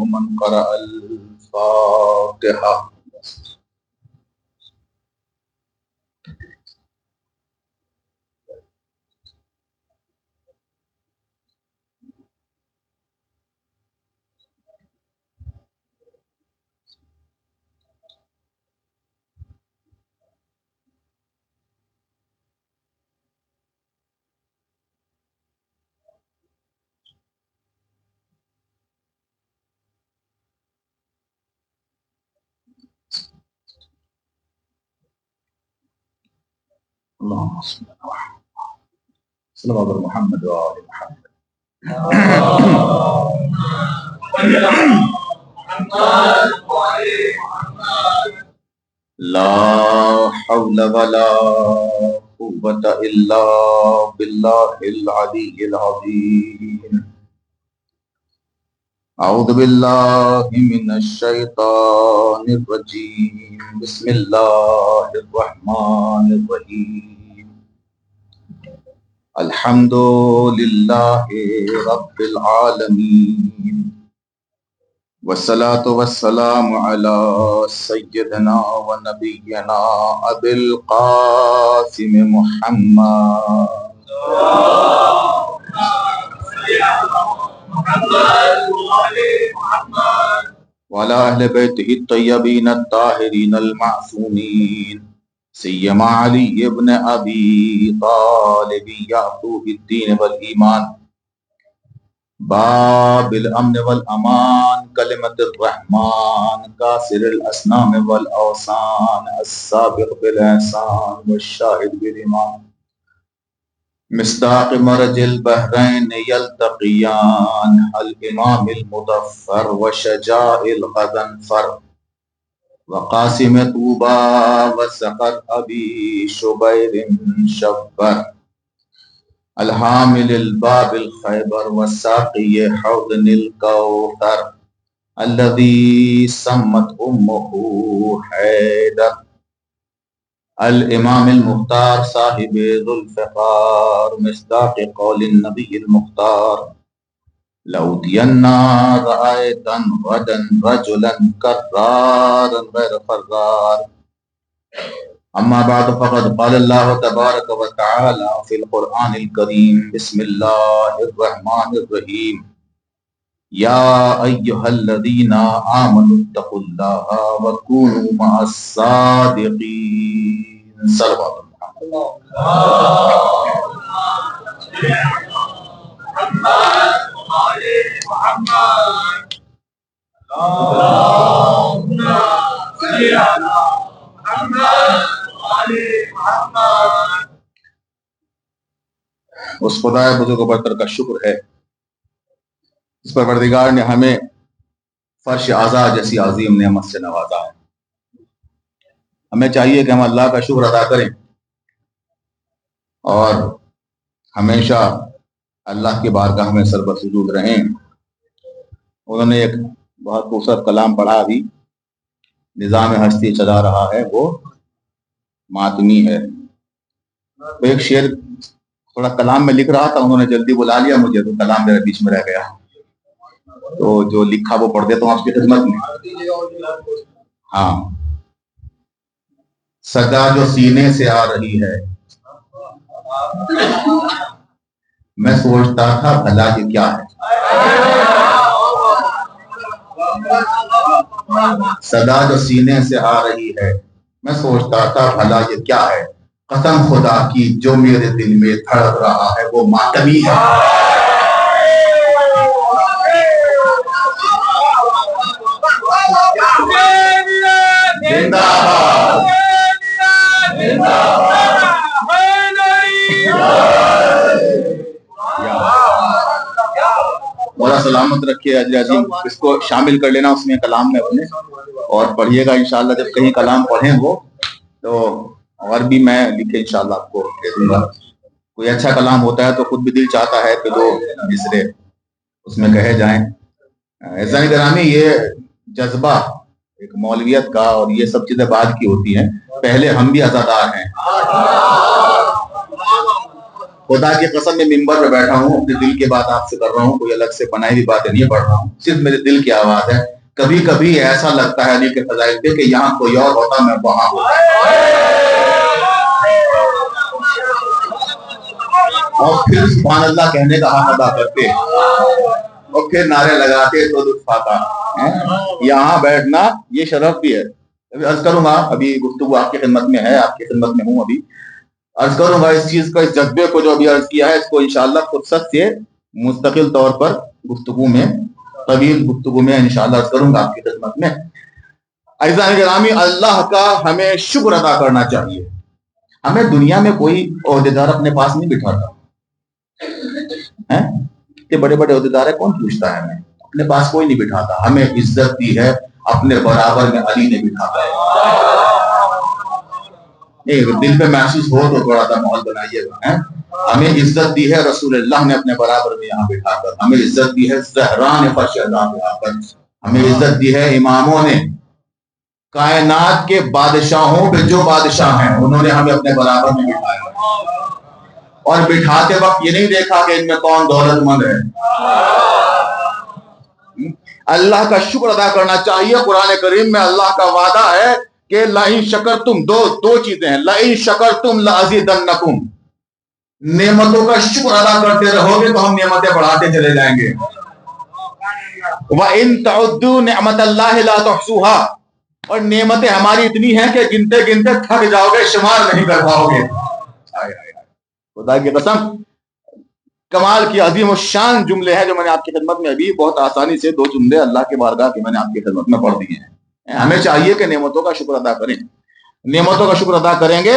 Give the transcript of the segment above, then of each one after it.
من قرأ الفاتحة. اللهم صل على محمد وآل محمد. لا حول ولا قوة إلا بالله العلي العظيم. أعوذ بالله من الشيطان الرجيم. بسم الله الرحمن الرحيم. الحمد لله رب العالمين، والصلاة والسلام على سيدنا ونبينا أبي القاسم محمد وعلى أهل بيته الطيبين الطاهرين المعصومين، سيما علي بن أبي طالب يعقوب الدين والإيمان، باب الأمن والأمان، كلمة الرحمن، كاسر الأصنام والأوثان، السابق بالإحسان والشاهد بالإيمان، مصداق مرج البحرين يلتقيان، الإمام المظفر وشجاع الغضنفر، وقاسم طوبى وسقر أبي شبير شبر، الحامل الباب الخيبر والساقي حوض الكوثر، الذي سمت أمه حيدر، الإمام المختار صاحب ذو الفقار، مصداق قول النبي المختار، لأوتين رأيت غدا رجلا كرارا غير فرار. أما بعد فقد قال الله تبارك وتعالى في القرآن الكريم. بسم الله الرحمن الرحيم. يا أيها الذين آمنوا اتقوا الله وكونوا مع الصادقين. صلوات الله. اس خدائے بزرگ و برتر کا شکر ہے اس پروردگار نے ہمیں فرش اعضا جیسی عظیم نعمت سے نوازا ہے. ہمیں چاہیے کہ ہم اللہ کا شکر ادا کریں اور ہمیشہ اللہ کی بارگاہ میں سربسجود رہیں. انہوں نے ایک بہت خوبصورت کلام پڑھا، ابھی نظام ہستی چلا رہا ہے وہ ماتمی ہے. تو ایک شعر تھوڑا کلام میں لکھ رہا تھا، انہوں نے جلدی بلا لیا مجھے تو کلام میرے بیچ میں رہ گیا، تو جو لکھا وہ پڑھ دیتا ہوں آپ کی خدمت میں. ہاں، صدا جو سینے سے آ رہی ہے، میں سوچتا تھا بھلا یہ کیا ہے. صدا جو سینے سے آ رہی ہے، میں سوچتا تھا بھلا یہ کیا ہے. قسم خدا کی جو میرے دل میں دھڑک رہا ہے وہ ماتمی ہے. زندہ باد. مولا سلامت رکھے اجر عظیم. اس کو شامل کر لینا اس میں کلام میں اپنے، اور پڑھیے گا انشاءاللہ. جب کہیں کلام پڑھیں وہ تو اور بھی میں لکھے انشاءاللہ آپ کو دے دوں گا. کوئی اچھا کلام ہوتا ہے تو خود بھی دل چاہتا ہے کہ دو مصرے اس میں کہے جائیں. عزیزان گرامی، یہ جذبہ ایک مولویت کا اور یہ سب چیزیں بعد کی ہوتی ہیں، پہلے ہم بھی عزادار ہیں. خدا کی قسم میں ممبر پہ بیٹھا ہوں، اپنے دل کی بات آپ سے کر رہا ہوں، کوئی الگ سے بنائی ہوئی باتیں نہیں پڑھ رہا ہوں، صرف میرے دل کی آواز ہے. کبھی کبھی ایسا لگتا ہے علی کے فضائل پہ کہ یہاں کوئی اور ہوتا میں وہاں ہوتا، اور پھر سبحان اللہ کہنے کا حق ادا کرتے اور پھر نعرے لگاتے تو لطف آتا. یہاں بیٹھنا یہ شرف بھی ہے. ابھی عرض کروں گا، ابھی گفتگو آپ کی خدمت میں ہے، آپ کی خدمت میں ہوں. ابھی عرض کروں گا اس چیز کا، اس جذبے کو جو ابھی عرض کیا ہے، اس کو انشاءاللہ فرصت سے مستقل طور پر گفتگو میں، طویل گفتگو میں انشاءاللہ عرض کروں گا آپ کی خدمت میں. عزیزان گرامی، اللہ کا ہمیں شکر ادا کرنا چاہیے. ہمیں دنیا میں کوئی عہدیدار اپنے پاس نہیں بٹھاتا کہ بڑے بڑے عہدیدار ہے، کون پوچھتا ہے ہمیں؟ اپنے پاس کوئی نہیں بٹھاتا. ہمیں عزت دی ہے اپنے برابر میں علی نے بٹھاتا ہے. دل پہ محسوس ہو تو تھوڑا سا ماحول بنائیے گا. ہمیں عزت دی ہے رسول اللہ نے اپنے برابر میں یہاں بٹھا کر. ہمیں عزت دی ہے زہرا نے فرش اعظم پہ آ کر. ہمیں عزت دی ہے اماموں نے، کائنات کے بادشاہوں پہ جو بادشاہ ہیں انہوں نے ہمیں اپنے برابر میں بٹھایا، اور بٹھاتے وقت یہ نہیں دیکھا کہ ان میں کون دولت مند ہے. اللہ کا شکر ادا کرنا چاہیے. قرآن کریم میں اللہ کا وعدہ ہے کہ لئن شکرتم، دو چیزیں ہیں، لئن شکرتم لازیدنکم. نعمتوں کا شکر ادا کرتے رہو گے تو ہم نعمتیں بڑھاتے چلے جائیں گے. وَإِن تَعُدُّوا نِعْمَةَ اللَّهِ لَا تُحْصُوهَا. اور نعمتیں ہماری اتنی ہیں کہ گنتے گنتے تھک جاؤ گے، شمار نہیں کر پاؤ گے. خدا کی قسم کمال کی عظیم الشان جملے ہیں جو میں نے آپ کی خدمت میں ابھی بہت آسانی سے 2 جملے اللہ کے بارگاہ کے میں نے آپ کی خدمت میں پڑھ دیے ہیں. ہمیں چاہیے کہ نعمتوں کا شکر ادا کریں. نعمتوں کا شکر ادا کریں گے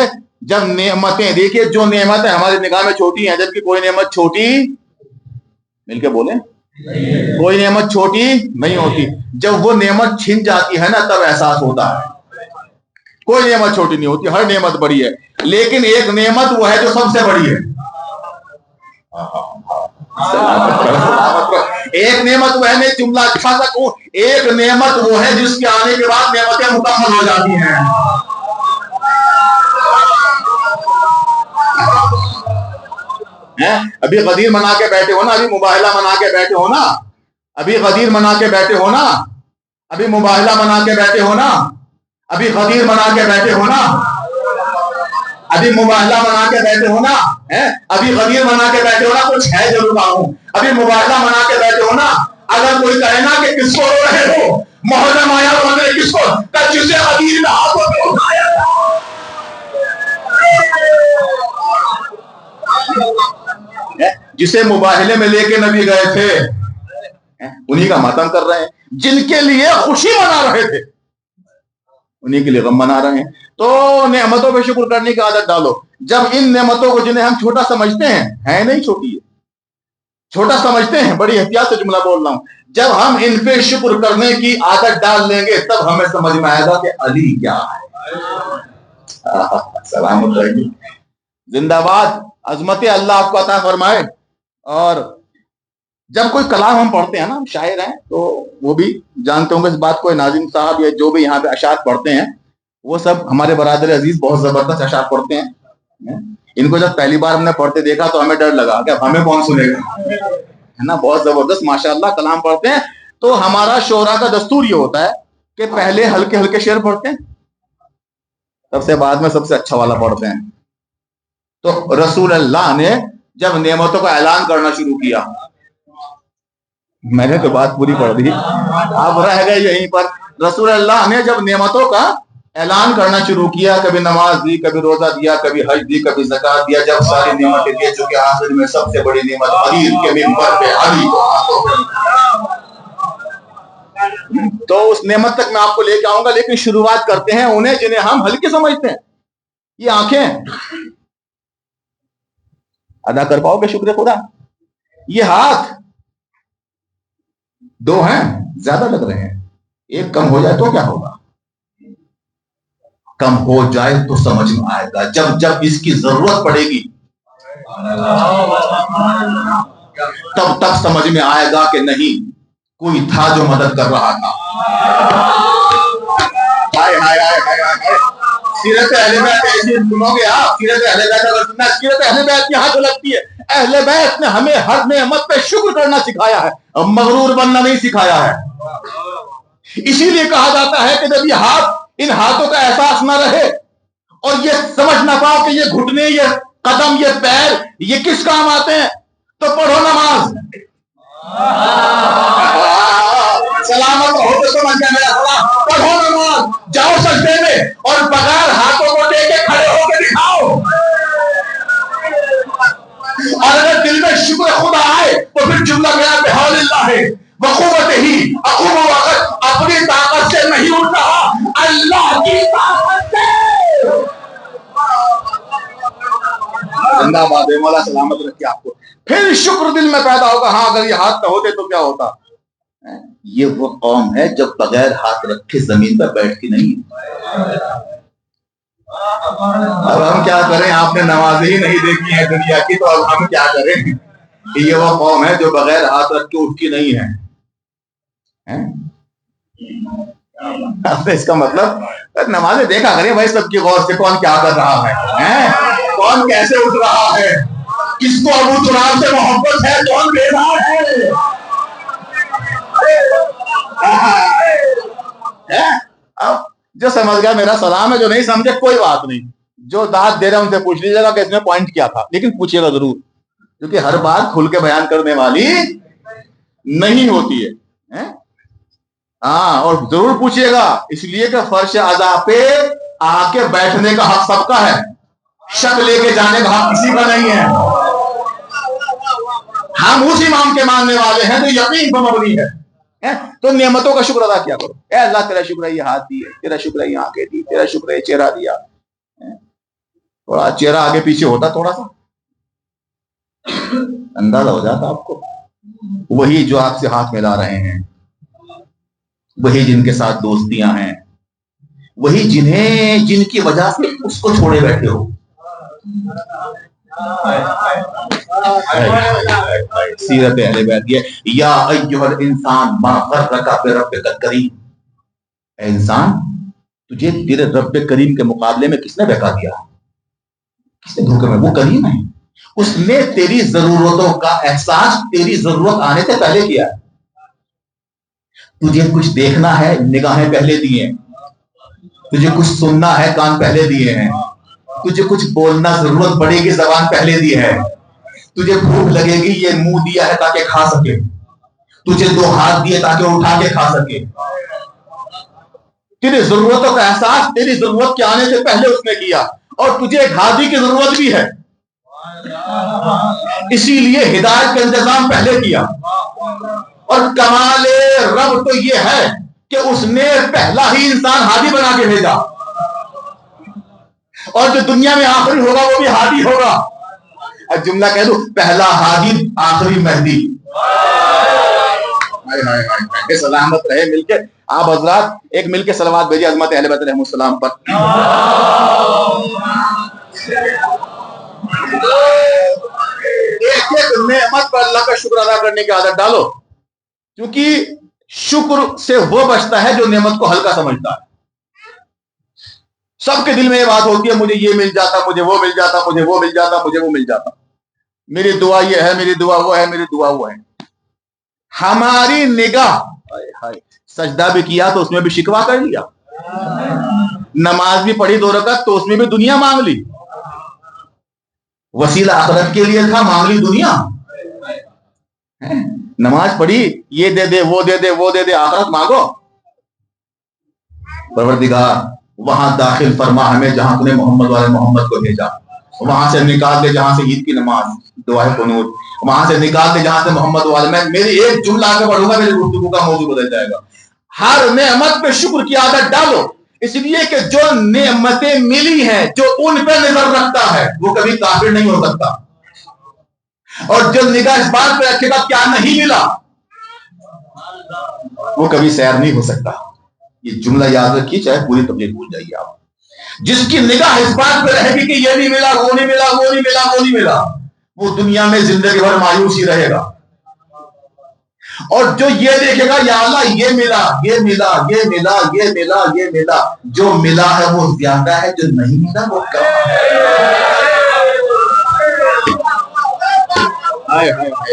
جب نعمتیں، دیکھیے جو نعمتیں ہماری نگاہ میں چھوٹی ہیں، جبکہ کوئی نعمت چھوٹی، مل کے بولیں، کوئی نعمت چھوٹی نہیں ہوتی. جب وہ نعمت چھن جاتی ہے نا تب احساس ہوتا ہے. کوئی نعمت چھوٹی نہیں ہوتی، ہر نعمت بڑی ہے. لیکن ایک نعمت وہ ہے جو سب سے بڑی ہے. ایک نعمت وہ ہے، میں جملہ اچھا سا کہوں، ایک نعمت وہ ہے جس کے آنے کے بعد نعمتیں مکمل ہو جاتی ہیں. ابھی غدیر منا کے بیٹھے ہو نا، ابھی مباہلہ منا کے بیٹھے ہو نا، ابھی غدیر منا کے بیٹھے ہو نا، ابھی مباہلہ منا کے بیٹھے ہو نا، ابھی غدیر منا کے بیٹھے ہو نا، ابھی مباہلہ منا کے بیٹھے ہو نا، ابھی غدیر منا کے بیٹھے ہو نا. کچھ ہے ضرور معلوم. ابھی مباہلہ منا کے بیٹھے ہو نا. اگر کوئی کہے نا کہ کس کو رو رہے ہو، محرم آیا تو ہم نے کس کو، جسے غدیر میں ہاتھوں پہ اٹھایا جسے مباہلے میں لے کے نبی گئے تھے، انہی کا ماتم کر رہے ہیں. جن کے لیے خوشی منا رہے تھے انہی کے لیے غم منا رہے ہیں. تو نعمتوں پہ شکر کرنے کی عادت ڈالو. جب ان نعمتوں کو جنہیں ہم چھوٹا سمجھتے ہیں نہیں چھوٹی ہے، چھوٹا سمجھتے ہیں، بڑی احتیاط سے جملہ بول رہا ہوں، جب ہم ان پہ شکر کرنے کی عادت ڈال لیں گے تب ہمیں سمجھ میں آئے گا کہ علی کیا ہے. سلامت رہیے، زندہ باد، عظمت اللہ آپ کو عطا فرمائے. اور جب کوئی کلام ہم پڑھتے ہیں نا، شاعر ہیں تو وہ بھی جانتے ہوں گے اس بات کو، ناظم صاحب یا جو بھی یہاں پہ اشعار پڑھتے ہیں وہ سب ہمارے برادر عزیز بہت زبردست اشعار پڑھتے ہیں. ان کو جب پہلی بار ہم نے پڑھتے دیکھا تو ہمیں ڈر لگا کہ ہمیں کون سنے گا، ہے نا. بہت زبردست ماشاءاللہ کلام پڑھتے ہیں. تو ہمارا شعرا کا دستور یہ ہوتا ہے کہ پہلے ہلکے ہلکے شعر پڑھتے ہیں، سب سے بعد میں سب سے اچھا والا پڑھتے ہیں. تو رسول اللہ نے جب نعمتوں کا اعلان کرنا شروع کیا، میں نے تو بات پوری پڑھ دی، آپ رہ گئے یہیں پر. رسول اللہ نے جب نعمتوں کا اعلان کرنا شروع کیا، کبھی نماز دی، کبھی روزہ دیا، کبھی حج دی، کبھی زکات دیا. جب ساری نعمتیں دے چکے، آخر میں سب سے بڑی نعمت غدیر کے منبر پہ علی کو. تو اس نعمت تک میں آپ کو لے کے آؤں گا، لیکن شروعات کرتے ہیں انہیں جنہیں ہم ہلکے سمجھتے ہیں. یہ آنکھیں ادا کر پاؤ گے شکر خدا؟ یہ ہاتھ 2 ہیں، زیادہ لگ رہے ہیں، ایک کم ہو جائے تو کیا ہوگا؟ کم ہو جائے تو سمجھ میں آئے گا. جب اس کی ضرورت پڑے گی تب تک سمجھ میں آئے گا کہ نہیں، کوئی تھا جو مدد کر رہا تھا. سیرت اہل بیت ایسی سنو گے آپ. سیرت اہل بیت اگر سننا, سیرت اہل بیت یہاں سے لگتی ہے. اہل بیت نے ہمیں ہر نعمت پہ شکر کرنا سکھایا ہے, مغرور بننا نہیں سکھایا ہے. اسی لیے کہا جاتا ہے کہ جب یہ ہاتھ, ان ہاتھوں کا احساس نہ رہے اور یہ سمجھ نہ پاؤ کہ یہ گھٹنے, یہ قدم, یہ پیر, یہ کس کام آتے ہیں, تو پڑھو نماز. سلامت ہو تو سمجھ گیا میرا سلام. پڑھو نماز, جاؤ سجدے میں اور بغیر ہاتھوں کو دے کے کھڑے ہو کے دکھاؤ. اور اگر دل میں شکر خدا آئے تو پھر جملہ میرا بحول اللہ ہے, بقوت ہی اقوم وقت, اپنی طاقت سے نہیں اٹھ رہا, اللہ کی طاقت سے. زندہ باد ہے, مولا سلامت رکھے آپ کو. پھر شکر دل میں پیدا ہوگا. ہاں اگر یہ ہاتھ نہ ہوتے تو کیا ہوتا. یہ وہ قوم ہے جب بغیر ہاتھ رکھے زمین پر بیٹھتی نہیں. اب ہم کیا کریں, آپ نے نمازیں ہی نہیں دیکھی ہے دنیا کی, تو اب ہم کیا کریں. یہ وہ قوم ہے جو بغیر ہاتھ رکھ کے اٹھتی نہیں ہے. اس کا مطلب نمازیں دیکھا کریں بھائی سب کی غور سے, کون کیا کر رہا ہے, کون کیسے اٹھ رہا ہے, کس کو ابو تراب سے محبت ہے, کون بیدار ہے. اب جو سمجھ گیا میرا سلام ہے, جو نہیں سمجھے کوئی بات نہیں. جو داد دے رہے ہیں ان سے پوچھ لیجیے گا کہ اس میں پوائنٹ کیا تھا, لیکن پوچھیے گا ضرور, کیونکہ ہر بات کھل کے بیان کرنے والی نہیں ہوتی ہے. ہاں, اور ضرور پوچھیے گا, اس لیے کہ فرش اعضاء پہ آ کے بیٹھنے کا حق سب کا ہے, شک لے کے جانے کا حق کسی کا نہیں ہے. ہم اس امام کے ماننے والے ہیں جو یقین پر مبنی ہے. تو نعمتوں کا شکر ادا کیا کرو. اے اللہ تیرا شکر ہے یہ ہاتھ دیے, تیرا شکر ہے یہ آنکھیں دی, تیرا شکر ہے یہ چہرہ دیا. تھوڑا چہرہ آگے پیچھے ہوتا, تھوڑا سا اندازہ ہو جاتا آپ کو. وہی جو آپ سے ہاتھ ملا رہے ہیں, وہی جن کے ساتھ دوستیاں ہیں, وہی جن کی وجہ سے اس کو چھوڑے بیٹھے ہو. سیرت اہل بیت یہ, یا ایھا الانسان ما غرک بربک الکریم. اے انسان, تجھے تیرے رب کریم کے مقابلے میں کس نے بہکا دیا, کس نے دھوکے میں. وہ کریم ہے, اس نے تیری ضرورتوں کا احساس تیری ضرورت آنے سے پہلے کیا. تجھے کچھ دیکھنا ہے, نگاہیں پہلے دی ہیں. تجھے کچھ سننا ہے, کان پہلے دیے ہیں. تجھے کچھ بولنا ضرورت پڑے گی, زبان پہلے دی ہے. تجھے بھوک لگے گی, یہ منہ دیا ہے تاکہ کھا سکے. تجھے 2 ہاتھ دیے تاکہ اٹھا کے کھا سکے. تیری ضرورتوں کا احساس تیری ضرورت کے آنے سے پہلے اس نے کیا. اور تجھے ایک ہادی کی ضرورت بھی ہے, اسی لیے ہدایت کا انتظام پہلے کیا. اور کمال رب تو یہ ہے کہ اس نے پہلا ہی انسان ہادی بنا کے بھیجا, اور جو دنیا میں آخری ہوگا وہ بھی ہادی ہوگا. اب جملہ کہہ دو, پہلا ہادی آخری مہدی. سلامت رہے مل کے. آپ حضرات ایک مل کے صلوات بھیجیے عظمت اہل بیت علیہم السلام پر. ایک ایک نعمت پر اللہ کا شکر ادا کرنے کی عادت ڈالو, کیونکہ شکر سے وہ بچتا ہے جو نعمت کو ہلکا سمجھتا ہے. سب کے دل میں یہ بات ہوتی ہے, مجھے یہ مل جاتا, مجھے وہ مل جاتا, مجھے وہ مل جاتا, مجھے وہ مل جاتا, میری دعا یہ ہے, میری دعا وہ ہے, میری دعا وہ ہے. ہماری نگاہ, سجدہ بھی کیا تو اس میں بھی شکوہ کر لیا, نماز بھی پڑھی 2 رکعت تو اس میں بھی دنیا مانگ لی. وسیلہ آخرت کے لیے تھا, مانگ لی دنیا. نماز پڑھی, یہ دے دے, وہ دے دے, وہ دے دے, آخرت مانگو. پروردگار وہاں داخل فرما ہمیں جہاں تم نے محمد والے محمد کو بھیجا, وہاں سے نکال دے جہاں سے عید کی نماز, دعائے قنوت, وہاں سے نکال دے جہاں سے محمد والے. میں میری ایک جملہ آگے بڑھوں گا, میری گفتگو کا موضوع بدل جائے گا. ہر نعمت پہ شکر کی عادت ڈالو, اس لیے کہ جو نعمتیں ملی ہیں, جو ان پہ نظر رکھتا ہے وہ کبھی کافر نہیں ہو سکتا. اور جو نگاہ اس بات پہ رکھے گا کیا نہیں ملا, وہ کبھی سیر نہیں ہو سکتا. یہ جملہ یاد رکھیے, چاہے پوری تبلیغ بھول جائیے آپ. جس کی نگاہ اس بات پہ رہے گی کہ یہ نہیں ملا, وہ نہیں ملا, وہ نہیں ملا, وہ نہیں ملا, وہ دنیا میں زندگی بھر مایوس ہی رہے گا. اور جو یہ دیکھے گا یا اللہ یہ ملا یہ ملا یہ ملا یہ ملا یہ ملا، جو ملا ہے وہ زیادہ ہے، جو نہیں ملا وہ کم ہے۔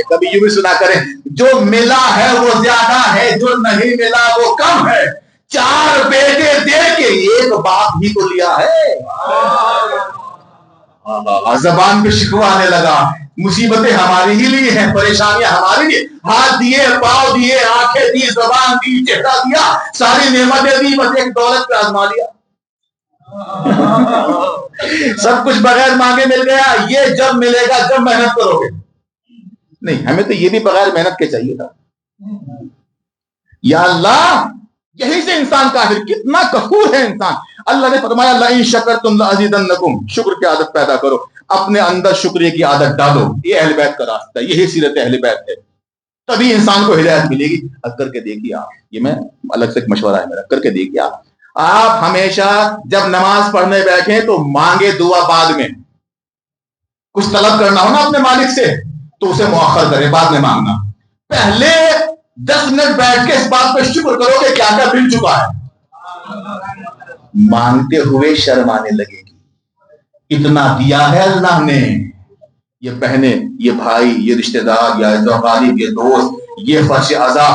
کبھی یوں بھی سنا کریں، جو ملا ہے وہ زیادہ ہے، جو نہیں ملا وہ کم ہے۔ 4 بیٹے دے کے ایک باپ ہی تو لیا ہے۔ زبان پہ شکوہ آنے لگا، مصیبتیں ہماری ہی لیے ہیں، پریشانیاں ہماری لیے، ہاتھ دیے، پاؤں دیے، آنکھیں دی، زبان دی، چہرہ دیا، ساری نعمتیں دی، بس ایک دولت پہ آزما لیا۔ سب کچھ بغیر مانگے مل گیا۔ یہ جب ملے گا جب محنت کرو گے۔ نہیں، ہمیں تو یہ بھی بغیر محنت کے چاہیے تھا۔ یا اللہ، یہی سے انسان کافر، کتنا کفور ہے انسان۔ اللہ نے فرمایا لئن شکرتم لازیدنکم، شکر کی عادت پیدا کرو، اپنے اندر شکریہ کی عادت ڈالو۔ یہ اہل بیت کا راستہ ہے، یہی سیرت اہل بیت ہے، تبھی انسان کو ہدایت ملے گی۔ اب کر کے دیکھیے آپ، یہ میں الگ سے ایک مشورہ ہے میرا، کر کے دیکھیے آپ ہمیشہ جب نماز پڑھنے بیٹھیں تو مانگے دعا بعد میں۔ کچھ طلب کرنا ہو نا اپنے مالک سے تو اسے مؤخر کرے، بعد میں مانگنا۔ پہلے 10 منٹ بیٹھ کے اس بات پہ شکر کرو کہ کیا کیا مل چکا ہے، مانگتے ہوئے شرم آنے لگے گی۔ اتنا دیا ہے اللہ نے، یہ بہنیں، یہ بھائی، یہ رشتہ دار، یا اقارب، یہ دوست، یہ فرش عزا،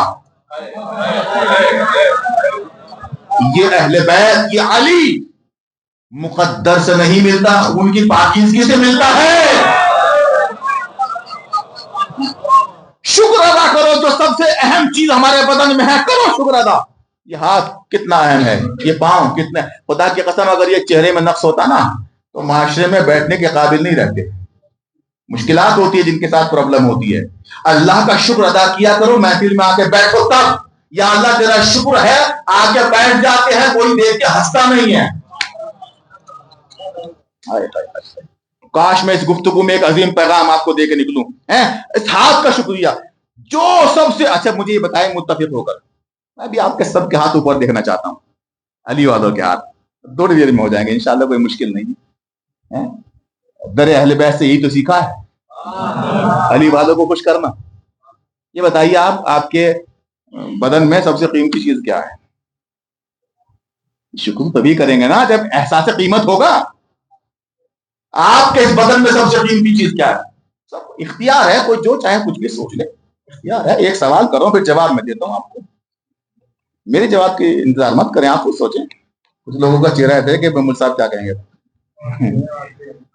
یہ اہل بیت، یہ علی، مقدر سے نہیں ملتا، خون کی پاکیزگی سے ملتا ہے۔ شکر ادا کرو، جو سب سے اہم چیز ہمارے بدن میں ہے، کرو شکر ادا۔ یہ ہاتھ کتنا اہم ہے، یہ پاؤں کتنا، خدا کی قسم اگر یہ چہرے میں نقص ہوتا نا تو معاشرے میں بیٹھنے کے قابل نہیں رہتے۔ مشکلات ہوتی ہے جن کے ساتھ پرابلم ہوتی ہے۔ اللہ کا شکر ادا کیا کرو، محفل میں آ کے بیٹھو تب، یا اللہ تیرا شکر ہے، آ کے بیٹھ جاتے ہیں، کوئی دیکھ کے ہنستا نہیں ہے۔ کاش میں اس گفتگو میں ایک عظیم پیغام آپ کو دے کے نکلوں، اس ہاتھ کا شکریہ جو سب سے اچھا۔ مجھے یہ بتائیں متفق ہو کر، میں بھی آپ کے سب کے ہاتھ اوپر دیکھنا چاہتا ہوں، علی والوں کے ہاتھ تھوڑی دیر میں ہو جائیں گے انشاءاللہ، کوئی مشکل نہیں ہے۔ در اہل بیت سے یہی تو سیکھا ہے، علی والوں کو خوش کرنا۔ یہ بتائیے آپ کے بدن میں سب سے قیمتی چیز کیا ہے؟ شکر تبھی کریں گے نا جب احساس قیمت ہوگا۔ آپ کے اس بدن میں سب سے قیمتی چیز کیا ہے؟ سب اختیار ہے، کوئی جو چاہے کچھ بھی سوچ لے، اختیار ہے۔ ایک سوال کرو پھر جواب میں دیتا ہوں آپ کو، میرے جواب کی انتظار مت کریں، آپ خود سوچیں۔ کچھ لوگوں کا چہرہ ہے کہ محمود صاحب کیا کہیں گے۔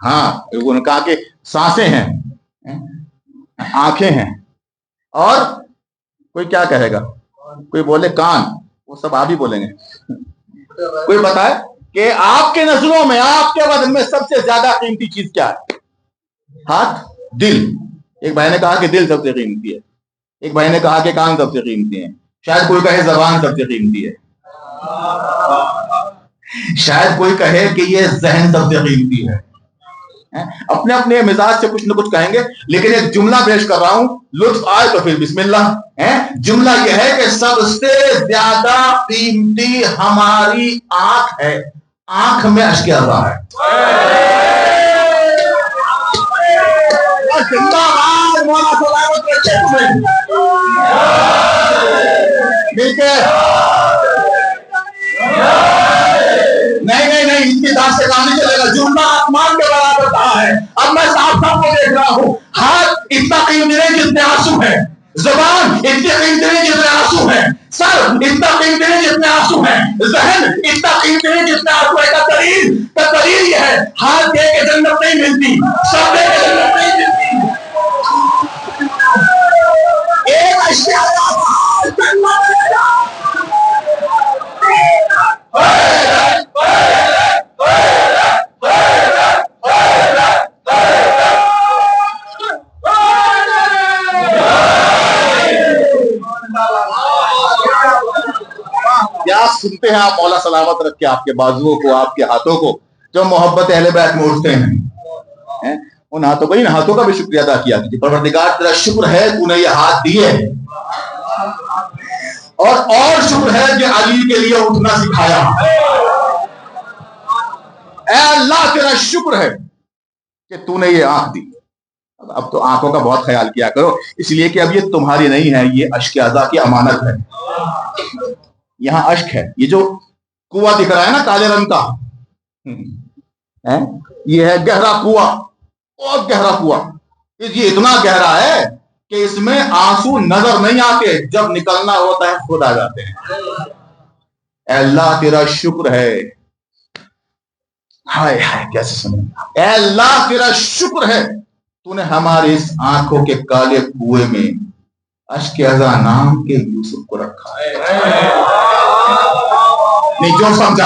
ہاں، انہوں نے کہا کہ سانسیں ہیں، آنکھیں ہیں، اور کوئی کیا کہے گا، کوئی بولے کان، وہ سب آپ ہی بولیں گے۔ کوئی بتائے کہ آپ کے نظروں میں، آپ کے بدن میں سب سے زیادہ قیمتی چیز کیا ہے؟ ہاتھ، دل؟ ایک بھائی نے کہا کہ دل سب سے قیمتی ہے، ایک بھائی نے کہا کہ کان سب سے قیمتی ہے، شاید کوئی کہے زبان سب سے قیمتی ہے، شاید کوئی کہے کہ یہ ذہن سب سے قیمتی ہے۔ اپنے اپنے مزاج سے کچھ نہ کچھ کہیں گے، لیکن ایک جملہ پیش کر رہا ہوں، لطف آئے تو پھر بسم اللہ۔ جملہ یہ ہے کہ سب سے زیادہ قیمتی ہماری آنکھ ہے، آنکھ میں اشک اروا ہے۔ نہیں، اس کی داد سے کام نہیں چلے گا، جملہ آسمان کے برابر کہا ہے۔ اب میں صاحب کو دیکھ رہا ہوں، ہاتھ اتنا قیمتی نہیں جتنے آنسو ہیں، زبان اتنی قیمتی نہیں جتنے آنسو ہیں، سر اتنا قیمتی نہیں جتنے آنسو ہیں، ذہن اتنا قیمتی نہیں جتنے آنسو ہے۔ تقریر یہ ہے، ہاتھ دے کے جنت نہیں ملتی، سب دے کے جنت نہیں ملتی۔ ایک اشیاء کیا سنتے ہیں آپ؟ مولا سلامت رکھے آپ کے بازوؤں کو، آپ کے ہاتھوں کو، جو محبت اہل بیت میں اٹھتے ہیں، ان ہاتھوں کو، ان ہاتھوں کا بھی شکریہ ادا کیا کہ پروردگار تیرا شکر ہے تو نے یہ ہاتھ دیے، اور شکر ہے کہ علی کے لیے اٹھنا سکھایا۔ اے اللہ تیرا شکر ہے کہ تو نے یہ آنکھ دی۔ اب تو آنکھوں کا بہت خیال کیا کرو، اس لیے کہ اب یہ تمہاری نہیں ہے، یہ اشک اعضا کی امانت ہے. یہاں اشک ہے، یہ جو کنواں دکھ رہا ہے نا کالے رنگ کا، یہ ہے گہرا کنواں، بہت گہرا کنواں. یہ اتنا گہرا ہے کہ اس میں آنسو نظر نہیں آتے، جب نکلنا ہوتا ہے خود آ جاتے ہیں. اے اللہ تیرا شکر ہے، ہائے ہائے کیسے سمجھنا. اے اللہ تیرا شکر ہے تو نے ہماری اس آنکھوں کے کالے کنویں میں اشک اعضا نام کے یوسف کو رکھا ہے. نہیں، جو سمجھا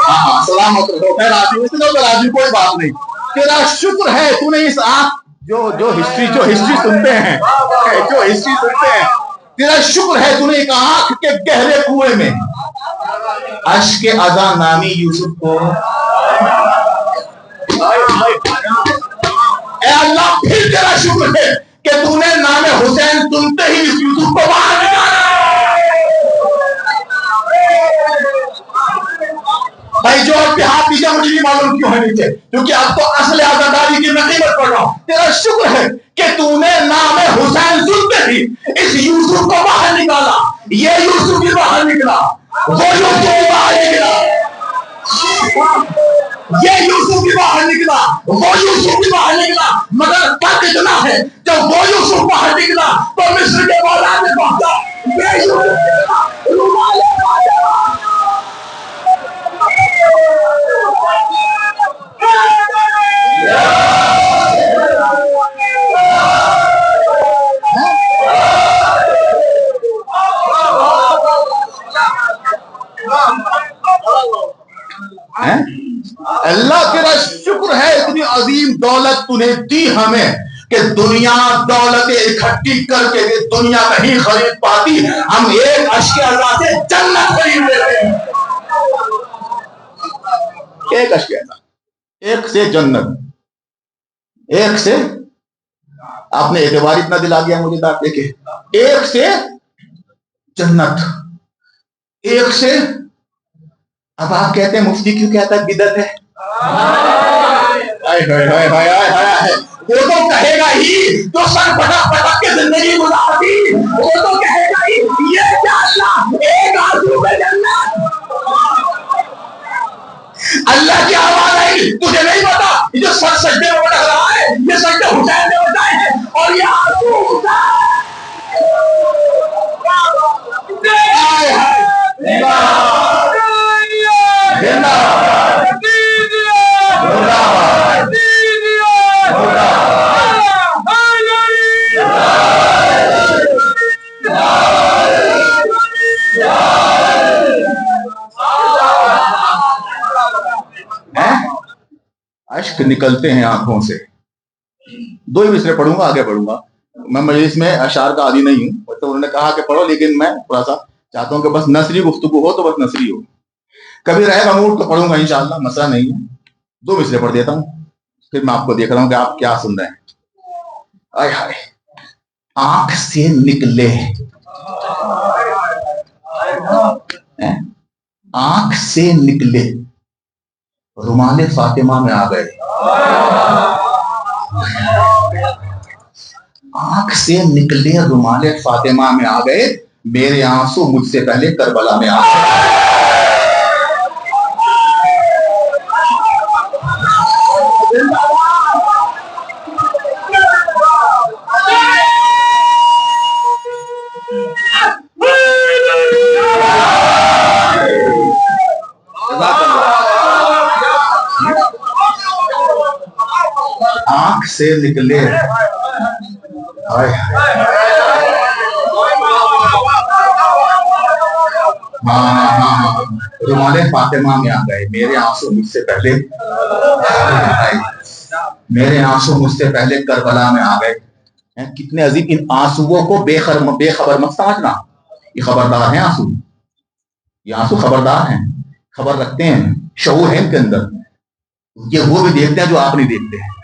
ہاں سلامت رہو، خیر راضی کوئی بات نہیں. تیرا شکر ہے تو نے اس آنکھ جو ہسٹری سنتے ہیں، تیرا شکر ہے تو نے ایک آنکھ کے گہرے کنویں میں اشک اعضا نامی یوسف کو. اے اللہ پھر تیرا شکر ہے کہ تو نے نام حسین سنتے ہی اس یوسف کو باہر نکالا. بھائی جو ہاتھ پیچھے مجھے نہیں معلوم کیوں ہے نیچے، کیونکہ اب تو اصل آزاداری کی میں قیمت پڑھ رہا ہوں. تیرا شکر ہے کہ تو نے نام حسین سنتے ہی اس یوسف کو باہر نکالا. یہ یوسف بھی باہر نکلا، وہ یوسف بھی باہر نکلا، یہ یوسف بھی باہر نکلا، وہ یوسف بھی باہر نکلا. مگر فرق اتنا ہے جب وہ یوسف باہر نکلا تو مصر کے بازار میں پہنچا. یہ یوسف رومال اللہ تیرا شکر ہے اتنی عظیم دولت تو نے دی ہمیں کہ دنیا دولت اکٹھی کر کے دنیا نہیں خرید پاتی، ہم ایک اشک اعضا سے جنت خرید لیتے ہیں. ایک اشک اعضا، ایک سے جنت، ایک سے. آپ نے اعتبار اتنا دلا دیا مجھے بات دیکھے، ایک سے جنت، ایک سے. اب آپ کہتے ہیں مفتی کیوں کہتا ہے بدعت ہے؟ وہ تو کہے گا ہی جو سر پٹک پٹک کے زندگی گزارتی، وہ تو کہے گا ہی یہ کیا اللہ ایک آنسو میں جنت. اللہ کی آواز آئی، تجھے نہیں پتا یہ جو سر سجدے میں پٹک رہا ہے یہ سجدے حسین نے بتائے ہیں، اور یہ آنسو حسین. اشک نکلتے ہیں آنکھوں سے. دو ہی مصرے پڑھوں گا، آگے پڑھوں گا. میں مجلس میں اشعار کا عادی نہیں ہوں، تو انہوں نے کہا کہ پڑھو، لیکن میں تھوڑا سا چاہتا ہوں کہ بس نثری گفتگو ہو تو بس نثری ہو. کبھی رہے گا موڈ تو پڑھوں گا انشاءاللہ، مسئلہ نہیں ہے. دو مصرے پڑھ دیتا ہوں، پھر میں آپ کو دیکھ رہا ہوں کہ آپ کیا سن رہے ہیں. آئے ہائے. آنکھ سے نکلے، آنکھ سے نکلے رومال فاطمہ میں آ گئے. آنکھ سے نکلے رومال فاطمہ میں آ گئے، میرے آنسو مجھ سے پہلے کربلا میں آ گئے. آنکھ سے نکلے، رومال فاطمہ میں آ گئے، میرے آنسو مجھ سے پہلے، میرے آنسو مجھ سے پہلے کربلا میں آ گئے. کتنے عظیم. ان آنسوؤں کو بے خبر مت سمجھنا، یہ خبردار ہیں آنسو، یہ آنسو خبردار ہیں، خبر رکھتے ہیں، شعور ہے ان کے اندر. یہ وہ بھی دیکھتے ہیں جو آپ نہیں دیکھتے ہیں.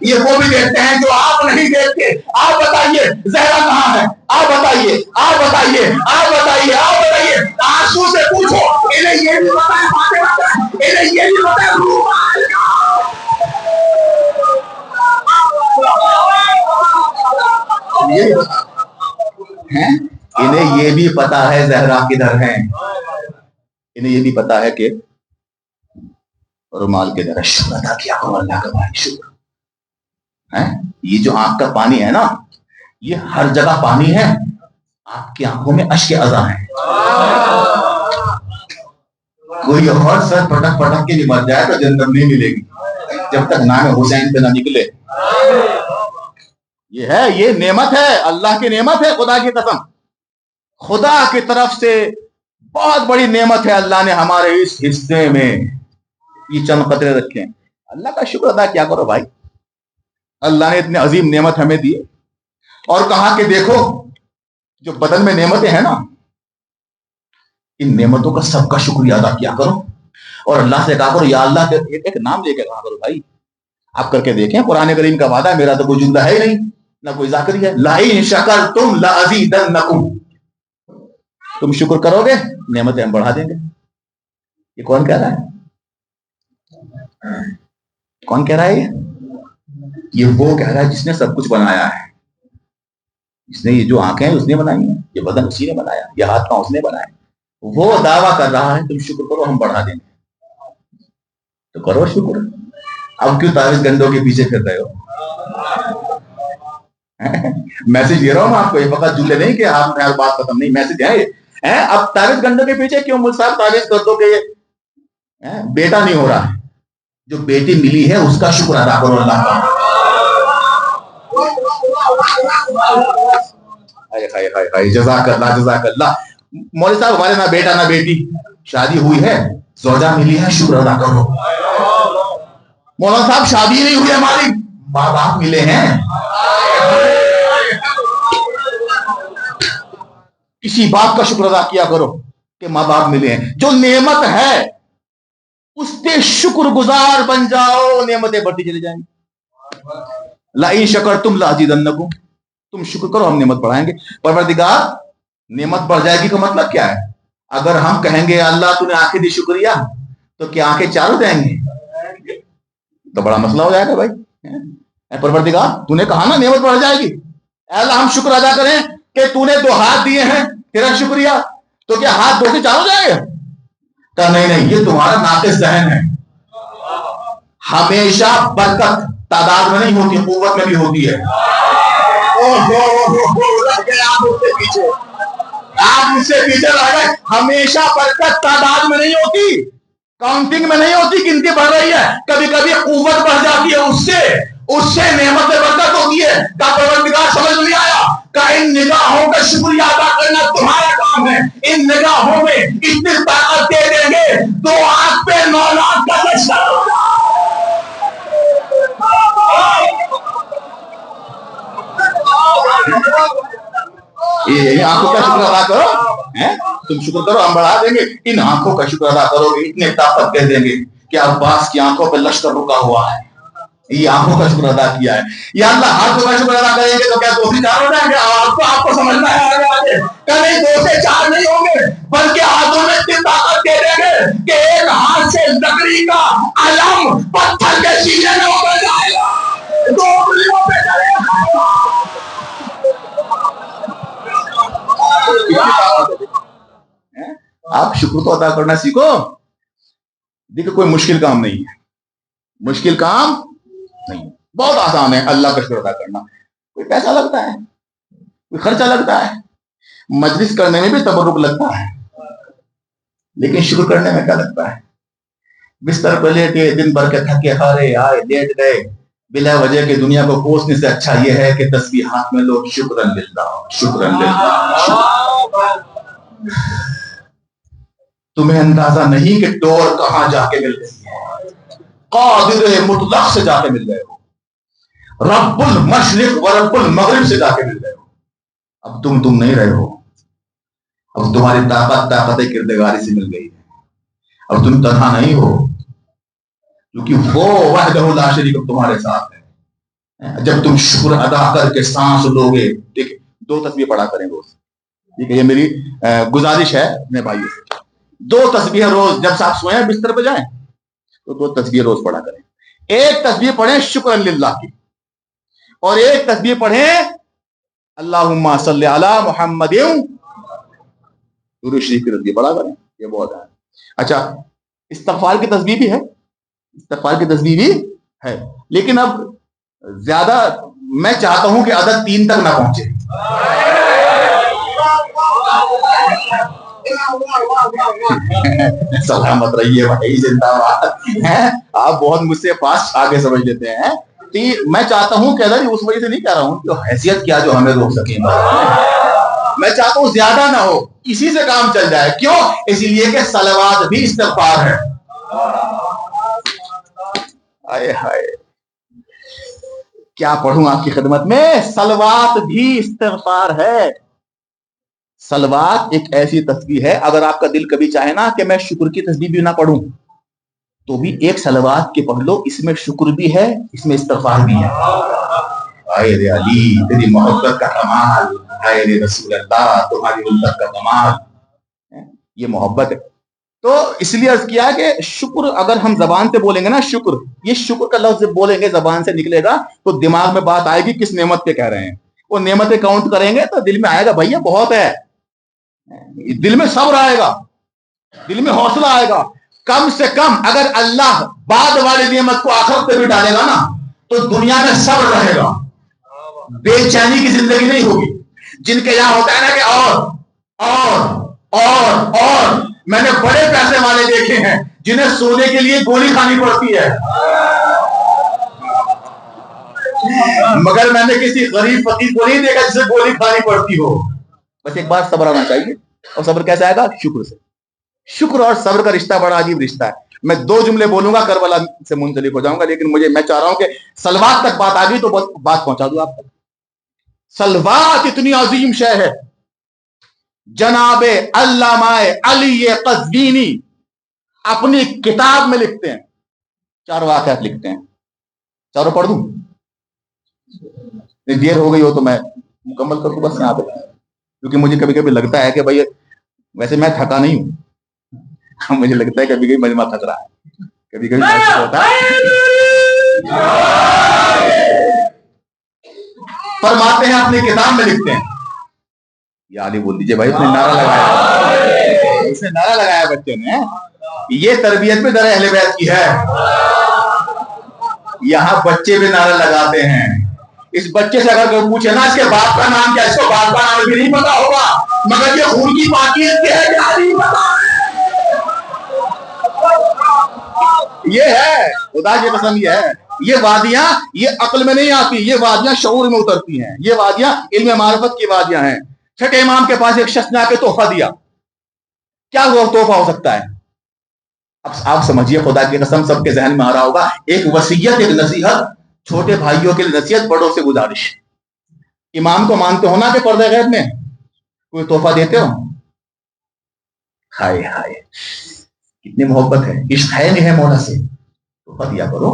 یہ وہ بھی دیکھتے ہیں جو آپ نہیں دیکھتے. آپ بتائیے زہرا کہاں ہے؟ آپ بتائیے، آپ بتائیے، آپ بتائیے، آپ بتائیے. آنسو سے پوچھو، انہیں یہ بھی پتا ہے، انہیں یہ بھی پتا ہے، انہیں یہ بھی پتا ہے زہرا کدھر ہیں، انہیں یہ بھی پتا ہے کہ رومال کے در. شکر ادا کیا کرو اللہ کا بھائی، شکر ہے. یہ جو آنکھ کا پانی ہے نا، یہ ہر جگہ پانی ہے. آپ کی آنکھوں میں اشک ازاں ہیں. کوئی اور سر پٹک پٹک کے بھی مر جائے تو جنت نہیں ملے گی جب تک نام حسین پہ نہ نکلے. یہ ہے، یہ نعمت ہے، اللہ کی نعمت ہے. خدا کی قسم، خدا کی طرف سے بہت بڑی نعمت ہے. اللہ نے ہمارے اس حصے میں یہ چند قطرے رکھے ہیں. اللہ کا شکر ادا کیا کرو بھائی. اللہ نے اتنے عظیم نعمت ہمیں دی اور کہا کہ دیکھو جو بدن میں نعمتیں ہیں نا، ان نعمتوں کا سب کا شکریہ ادا کیا کرو اور اللہ سے کہا کرو یا اللہ، ایک نام لے کے کہا کرو بھائی. آپ کر کے دیکھیں، قرآن کریم کا وعدہ ہے، میرا تو کوئی جملہ ہے ہی نہیں، نہ کوئی ذاکری ہے. لَئِن شَكَرْتُمْ لَأَزِيدَنَّكُمْ. تم شکر کرو گے نعمتیں ہم بڑھا دیں گے. یہ کون کہہ رہا ہے؟ کون کہہ رہا ہے؟ یہ وہ کہہ رہا ہے جس نے سب کچھ بنایا ہے. اس نے یہ جو آنکھیں ہیں اس نے بنائی ہیں، یہ بدن اسی نے بنایا، یہ ہاتھ پاؤں اس نے بنایا. وہ دعویٰ کر رہا ہے تم شکر کرو ہم بڑھا دیں گے. تو کرو شکر. اب کیوں تعویذ گنڈوں کے پیچھے پھر رہے ہو؟ میسج دے رہا ہوں میں آپ کو، یہ فقط جملے نہیں کہ آپ نے بات ختم نہیں، میسج ہے یہ. اب تعویذ گنڈوں کے پیچھے کیوں؟ مجھ صاحب تعویذ کر دو کہ یہ بیٹا نہیں ہو رہا ہے، جو بیٹی ملی ہے اس کا شکر ادا کرو اللہ کا. جزاک اللہ، جزاک اللہ. مولوی صاحب ہمارے نہ بیٹا نہ بیٹی، شادی ہوئی ہے، زوجہ ملی ہے، شکر ادا کرو. مولانا صاحب شادی نہیں ہوئی ہماری، ماں باپ ملے ہیں. کسی بات کا شکر ادا کیا کرو کہ ماں باپ ملے ہیں. جو نعمت ہے اس پہ شکر گزار بن جاؤ، نعمتیں بڑھتی چلی جائیں گی. لَئِن شَكَرْتُمْ لَأَزِيدَنَّكُمْ. تم شکر کرو ہم نعمت بڑھائیں گے. پروردگار نعمت بڑھ جائے گی کا مطلب کیا ہے؟ اگر ہم کہیں گے اللہ تو نے آنکھیں دی شکریہ، تو کیا آنکھیں چار ہو جائیں گی؟ تو بڑا مسئلہ ہو جائے گا بھائی. پروردگار تو نے کہا نا نعمت بڑھ جائے گی، اے اللہ ہم شکر ادا کریں کہ تو نے 2 ہاتھ دیے ہیں، تیرا شکریہ، تو کیا ہاتھ 2 سے 4 ہو جائیں گے؟ کہ نہیں، یہ تمہارا ناقص ذہن ہے. ہمیشہ برکت تعداد میں نہیں ہوتی، قوت میں بھی ہوتی ہے. آپ مجھ سے پیچھے رہ گئے. ہمیشہ برکت تعداد میں نہیں ہوتی، کاؤنٹنگ میں نہیں ہوتی، گنتی بڑھ رہی ہے. کبھی کبھی قوت بڑھ جاتی ہے، اس سے نعمت برکت ہوتی ہے. کا پروردگار سمجھ نہیں آیا کہ ان نگاہوں کا شکریہ ادا کرنا تمہارا کام ہے. ان نگاہوں میں اتنی طاقت دے دیں گے 2 آنکھ پہ 9 لاکھ کا لشکر ہوگا. یہ آنکھوں کا شکر ادا کرو، تم شکر کرو ہم بڑھا دیں گے. ان آنکھوں کا شکر ادا کرو گے، اتنے طاقت دے دیں گے کہ عباس کی آنکھوں پہ لشکر رکا ہوا ہے. یہ آنکھوں کا شکر ادا کیا ہے. یا اللہ ہاتھوں کا شکر ادا کریں گے تو کیا 2 سے 4 ہو جائیں گے؟ آپ کو سمجھنا ہے آگے کہ نہیں 2 سے 4 نہیں ہوں گے، بلکہ ہاتھوں میں اتنی طاقت دے دیں گے کہ ایک ہاتھ سے لکڑی کا علم پتھر کے سینے میں اتر جائے گا. 2 انگلیوں پہ چلے گا. آپ شکر تو ادا کرنا سیکھو. دیکھو کوئی مشکل کام نہیں ہے، مشکل کام نہیں، بہت آسان ہے اللہ کا شکر ادا کرنا. کوئی پیسہ لگتا ہے، کوئی خرچہ لگتا ہے، مجلس کرنے میں بھی تبرک لگتا ہے، لیکن شکر کرنے میں کیا لگتا ہے؟ بستر پہ لیٹے دن بھر کے تھکے ہارے آئے لیٹ گئے بلا وجہ کے دنیا کو کوسنے سے اچھا یہ ہے کہ تسبیحات میں لوگ شکرن للہ شکرن للہ. تمہیں اندازہ نہیں کہ ڈور کہاں جا کے مل گئی ہے. قادر مطلق سے جا کے مل گئے ہو، رب المشرق و رب المغرب سے جا کے مل گئے ہو. اب تم نہیں رہے ہو، اب تمہاری طاقت کردگاری سے مل گئی ہے. اب تم تنہا نہیں ہو، کیونکہ وہ وحدہ لا شریک تمہارے ساتھ ہے. جب تم شکر ادا کر کے سانس لوگے. دیکھیں 2 تسبیح پڑھا کریں روز. ٹھیک ہے, یہ میری گزارش ہے اپنے بھائیوں سے. 2 تسبیح روز, جب آپ سوئیں بستر پہ جائیں تو 2 تسبیح روز پڑھا کریں. ایک تسبیح پڑھیں شکر للہ کی, اور ایک تسبیح پڑھیں اللہم صلی علی محمد. درود شریف کی تسبیح پڑھا کریں, یہ بہت ہے. اچھا, استغفار کی تسبیح بھی ہے, استغفار کی تسبیح بھی ہے, لیکن اب زیادہ میں چاہتا ہوں کہ عدد 3 تک نہ پہنچے. سلامت رہیے بھائی, زندہ باد. آپ بہت مجھ سے پاس آگے سمجھ لیتے ہیں. میں چاہتا ہوں کہ اگر اس وجہ سے نہیں کہہ رہا ہوں کہ حیثیت کیا جو ہمیں روک سکیں, میں چاہتا ہوں زیادہ نہ ہو, اسی سے کام چل جائے. کیوں؟ اسی لیے کہ صلوات بھی استغفار ہے. ہائے ہائے, کیا پڑھوں آپ کی خدمت میں, صلوات بھی استغفار ہے. صلوات ایک ایسی تسبیح ہے, اگر آپ کا دل کبھی چاہے نا کہ میں شکر کی تسبیح بھی نہ پڑھوں تو بھی ایک صلوات کے پڑھ لو, اس میں شکر بھی ہے, اس میں استغفار بھی ہے. اے رے علی تیری محبت کا کمال, اے رے رسول اللہ تمہاری الفت کا کمال, یہ محبت ہے. تو اس لیے عرض کیا کہ شکر اگر ہم زبان سے بولیں گے نا, شکر, یہ شکر کا لفظ بولیں گے, زبان سے نکلے گا تو دماغ میں بات آئے گی کس نعمت پہ کہہ رہے ہیں. وہ نعمتیں کاؤنٹ کریں گے تو دل میں آئے گا بھائی یہ بہت ہے, دل میں صبر آئے گا, دل میں حوصلہ آئے گا. کم سے کم اگر اللہ بعد والی نعمت کو آخرت پہ بھی ڈالے گا نا تو دنیا میں صبر رہے گا, بے چینی کی زندگی نہیں ہوگی. جن کے یہاں ہوتا ہے نا کہ اور میں نے بڑے پیسے والے دیکھے ہیں جنہیں سونے کے لیے گولی کھانی پڑتی ہے, مگر میں نے کسی غریب فقیر کو نہیں دیکھا جسے گولی کھانی پڑتی ہو. بس ایک بار صبر آنا چاہیے, اور صبر کیسے آئے گا؟ شکر سے. شکر اور صبر کا رشتہ بڑا عجیب رشتہ ہے. میں 2 جملے بولوں گا, کربلا سے منسلک ہو جاؤں گا, لیکن میں چاہ رہا ہوں کہ صلوات تک بات آ گئی تو بات پہنچا دوں آپ تک. صلوات اتنی عظیم شے ہے, جناب علامہ علی قزوینی اپنی کتاب میں لکھتے ہیں, 4 واقعات لکھتے ہیں. چاروں پڑھ دوں؟ دیر ہو گئی ہو تو میں مکمل کر دوں بس یہاں پہ, کیونکہ مجھے کبھی کبھی لگتا ہے کہ بھائی ویسے میں تھکا نہیں ہوں, مجھے لگتا ہے کبھی کبھی مجمع تھک رہا ہے, کبھی کبھی ہوتا ہے. فرماتے ہیں اپنی کتاب میں لکھتے ہیں, یا علی بول دیجیے بھائی, اس نے نعرہ لگایا, اس نے نعرہ لگایا بچے نے. یہ تربیت میں در اہل بیت کی ہے. یہاں بچے بھی نعرہ لگاتے ہیں. اس بچے سے اگر کوئی پوچھے نا اس کے باپ کا نام کیا, اس کو باپ کا نام بھی نہیں پتا ہوگا, مگر یہ خون کی پاکیزگی ہے کیا نہیں پتا. یہ ہے خدا کی قسم, یہ ہے. یہ وادیاں یہ عقل میں نہیں آتی, یہ وادیاں شعور میں اترتی ہیں. یہ وادیاں علم معرفت کی وادیاں ہیں. چھٹے امام کے پاس ایک شخص نے آ کے تحفہ دیا, کیا وہ تحفہ ہو سکتا ہے؟ اب آپ سمجھیے, خدا کی قسم سب کے ذہن میں آ رہا ہوگا, ایک وصیت, ایک نصیحت, چھوٹے بھائیوں کے لیے نصیحت, بڑوں سے گزارش. امام کو مانتے ہو نا کہ پردے غیب میں کوئی تحفہ دیتے ہو؟ ہائے ہائے کتنی محبت ہے, عشق ہے نہیں ہے مولا سے, تحفہ دیا کرو.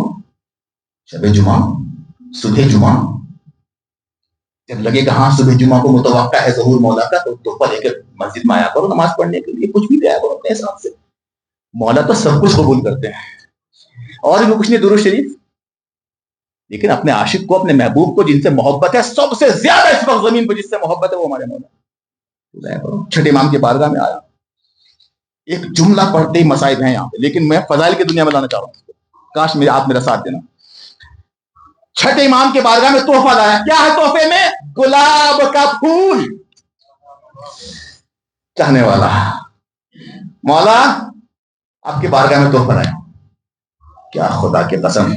شب جمعہ, صبح جمعہ, جب لگے کہ ہاں صبح جمعہ کو متوقع ہے ظہور مولا کا, تو تحفہ لے کے مسجد میں آیا کرو نماز پڑھنے کے لیے, کچھ بھی دیا کرو اپنے حساب سے. مولا تو سب کچھ قبول کرتے ہیں, اور بھی کچھ نہیں, درود شریف. لیکن اپنے عاشق کو, اپنے محبوب کو جن سے محبت ہے, سب سے زیادہ اس وقت زمین پہ جس سے محبت ہے وہ ہمارے مولا. چھٹے امام کے بارگاہ میں آیا, ایک جملہ پڑھتے ہی مصائب ہیں یہاں پہ, لیکن میں فضائل کی دنیا میں لانا چاہ رہا ہوں, کاش آپ میرا ساتھ دینا. چھٹے امام کے بارگاہ میں تحفہ لایا. کیا ہے تحفے میں؟ گلاب کا پھول. چاہنے والا, مولا آپ کے بارگاہ میں تحفہ لایا. کیا خدا کی قسم,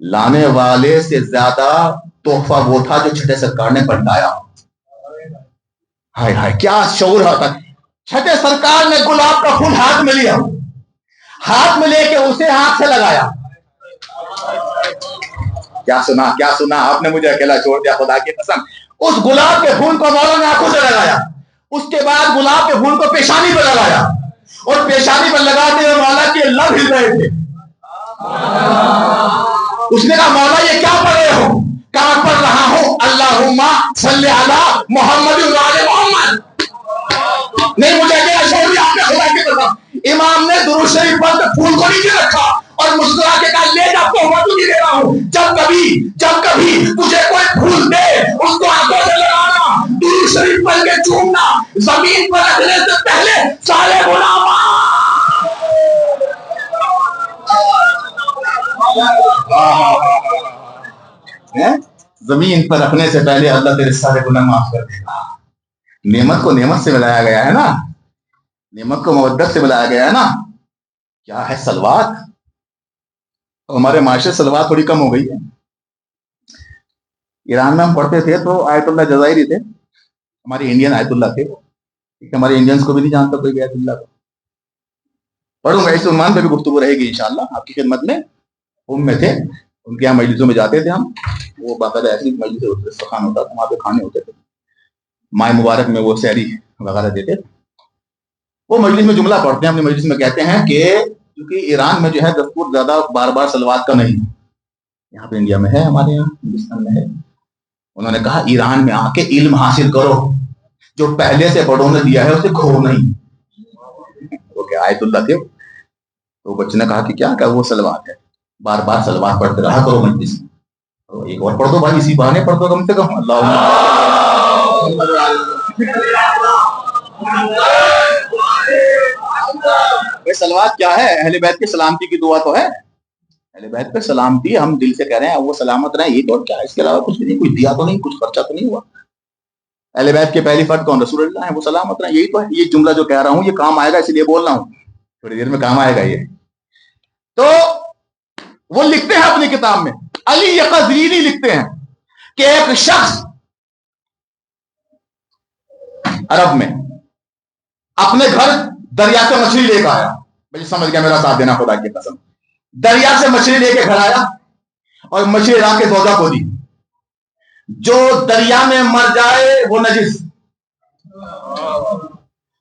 لانے والے سے زیادہ تحفہ وہ تھا جو چھٹے سرکار نے پلٹایا. ہائے ہائے کیا شعور ہوتا. چھٹے سرکار نے گلاب کا پھول ہاتھ میں لیا, ہاتھ میں لے کے اسے ہاتھ سے لگایا. کیا سنا آپ نے مجھے اکیلا چھوڑ دیا, خدا کی قسم. اس گلاب کے پھول کو مولا نے آنکھوں سے لگایا, اس کے بعد گلاب کے پھول کو پیشانی پہ لگایا, اور پیشانی پر لگاتے ہوئے مولا کے لب ہل رہے تھے. اس نے کہا مولا یہ کیا پڑھ رہے ہو؟ کہاں پڑھ رہا ہوں اللہم صلی علی محمد و علی محمد. نہیں مجھے کیا چھوڑ دیا آپ نے خدا کی قسم. امام نے درود شریف پڑھ کے پھول کو نیچے رکھا اور مسکرا کے کہا لے جا تو میں تجھے دے رہا ہوں. جب کبھی تجھے کوئی پھول دے اس کو آنکھوں سے لگانا, درود شریف پڑھ کے چومنا, زمین پر رکھنے سے پہلے سارے غلام زمین پر رکھنے سے پہلے اللہ تیرے سارے گناہ معاف کر دے گا. نعمت کو نعمت سے ملایا گیا ہے نا, نعمت کو مودت سے ملایا گیا ہے نا. کیا ہے سلوات. ہمارے معاشرے سلوات تھوڑی کم ہو گئی ہے. ایران میں ہم پڑھتے تھے تو آیت اللہ جزائری تھے, ہمارے انڈین آیت اللہ تھے. ہمارے انڈینس کو بھی نہیں جانتا کوئی آیت اللہ کو. پڑھوں گا اس عنوان پہ بھی گفتگو رہے گی انشاءاللہ آپ کی خدمت میں. میں تھے ان کے یہاں مجلسوں میں جاتے تھے ہم, وہ باقاعدہ ایسی مجلس دسترخوان ہوتا تھا, وہاں پہ کھانے ہوتے تھے, ماہ مبارک میں وہ سحری وغیرہ دیتے تھے. وہ مجلس میں جملہ پڑھتے ہیں, اپنی مجلس میں کہتے ہیں کہ کیونکہ ایران میں جو ہے دستور زیادہ بار بار سلوات کا نہیں, یہاں پہ انڈیا میں ہے, ہمارے یہاں ہندوستان میں ہے. انہوں نے کہا ایران میں آ کے علم حاصل کرو, جو پہلے سے بڑوں نے دیا ہے اسے کھو نہیں. وہ کیا آیت اللہ تھے. تو بچے نے کہا کہ کیا کہ وہ سلوات ہے, بار بار سلوات پڑھتے رہا کرو مجلس میں. ایک اور پڑھ دو بھائی, اسی بہانے پڑھ دو کم سے کم اللہ. سلوات کیا ہے؟ اہل بیت کے سلامتی کی دعا تو ہے. اہل بیت پہ سلامتی ہم دل سے کہہ رہے ہیں وہ سلامت رہیں, یہ تو کیا ہے, اس کے علاوہ کچھ بھی نہیں, کچھ دیا تو نہیں, کچھ خرچہ تو نہیں ہوا. اہل بیت کے پہلی فرد کون؟ رسول اللہ ہیں, وہ سلامت رہیں, یہی تو ہے. یہ جملہ جو کہہ رہا ہوں یہ کام آئے گا, اس لیے بول رہا ہوں, تھوڑی دیر میں کام آئے گا یہ. تو وہ لکھتے ہیں اپنی کتاب میں, علی قزوینی لکھتے ہیں کہ ایک شخص عرب میں اپنے گھر دریا سے مچھلی لے کر آیا. مجھے سمجھ گیا, میرا ساتھ دینا خدا کی قسم. دریا سے مچھلی لے کے گھر آیا اور مچھلی لا کے سودا کو دی. جو دریا میں مر جائے وہ نجس,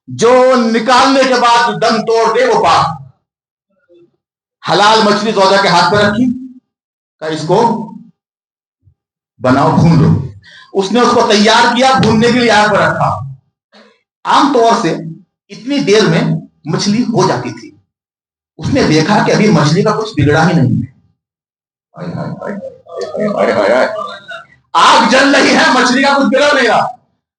جو نکالنے کے بعد دم توڑ دے وہ پاک. حلال مچھلی سودا کے ہاتھ پہ رکھی, کہ اس کو بناؤ, بھون لو. اس نے اس کو تیار کیا, بھوننے کے لیے آگ پر رکھا. عام طور سے اتنی دیر میں مچھلی ہو جاتی تھی. اس نے دیکھا کہ ابھی مچھلی کا کچھ بگڑا ہی نہیں ہے. آگ جل رہی ہے, مچھلی کا کچھ بگڑ نہیں رہا.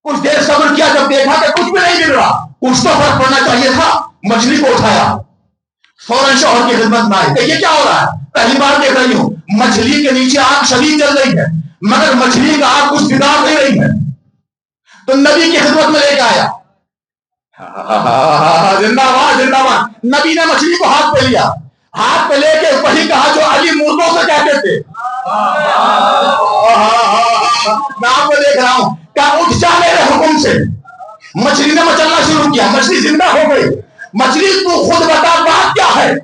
کچھ دیر صبر کیا, جب دیکھا کہ کچھ بھی نہیں بگڑا, کچھ تو فرق پڑنا چاہیے تھا. مچھلی کو اٹھایا, فوراً شوہر کی خدمت میں آئے کہ یہ کیا ہو رہا ہے؟ پہلی بار دیکھ رہی ہوں, مچھلی کے نیچے آگ شدید جل رہی ہے مگر مچھلی کا آگ کچھ بگاڑ نہیں رہی ہے. تو نبی کی خدمت میں لے کے آیا. زندہ باد زندہ باد. نبی نے مچھلی کو ہاتھ پہ لیا, ہاتھ پہ لے کے وہی کہا جو علی مردوں سے کہتے تھے. میں آپ کو دیکھ رہا ہوں, کیا اٹھ جا میرے حکم سے. مچھلی نے مچلنا شروع کیا, مچھلی زندہ ہو گئی. مچھلی تو خود بتا بات کیا ہے,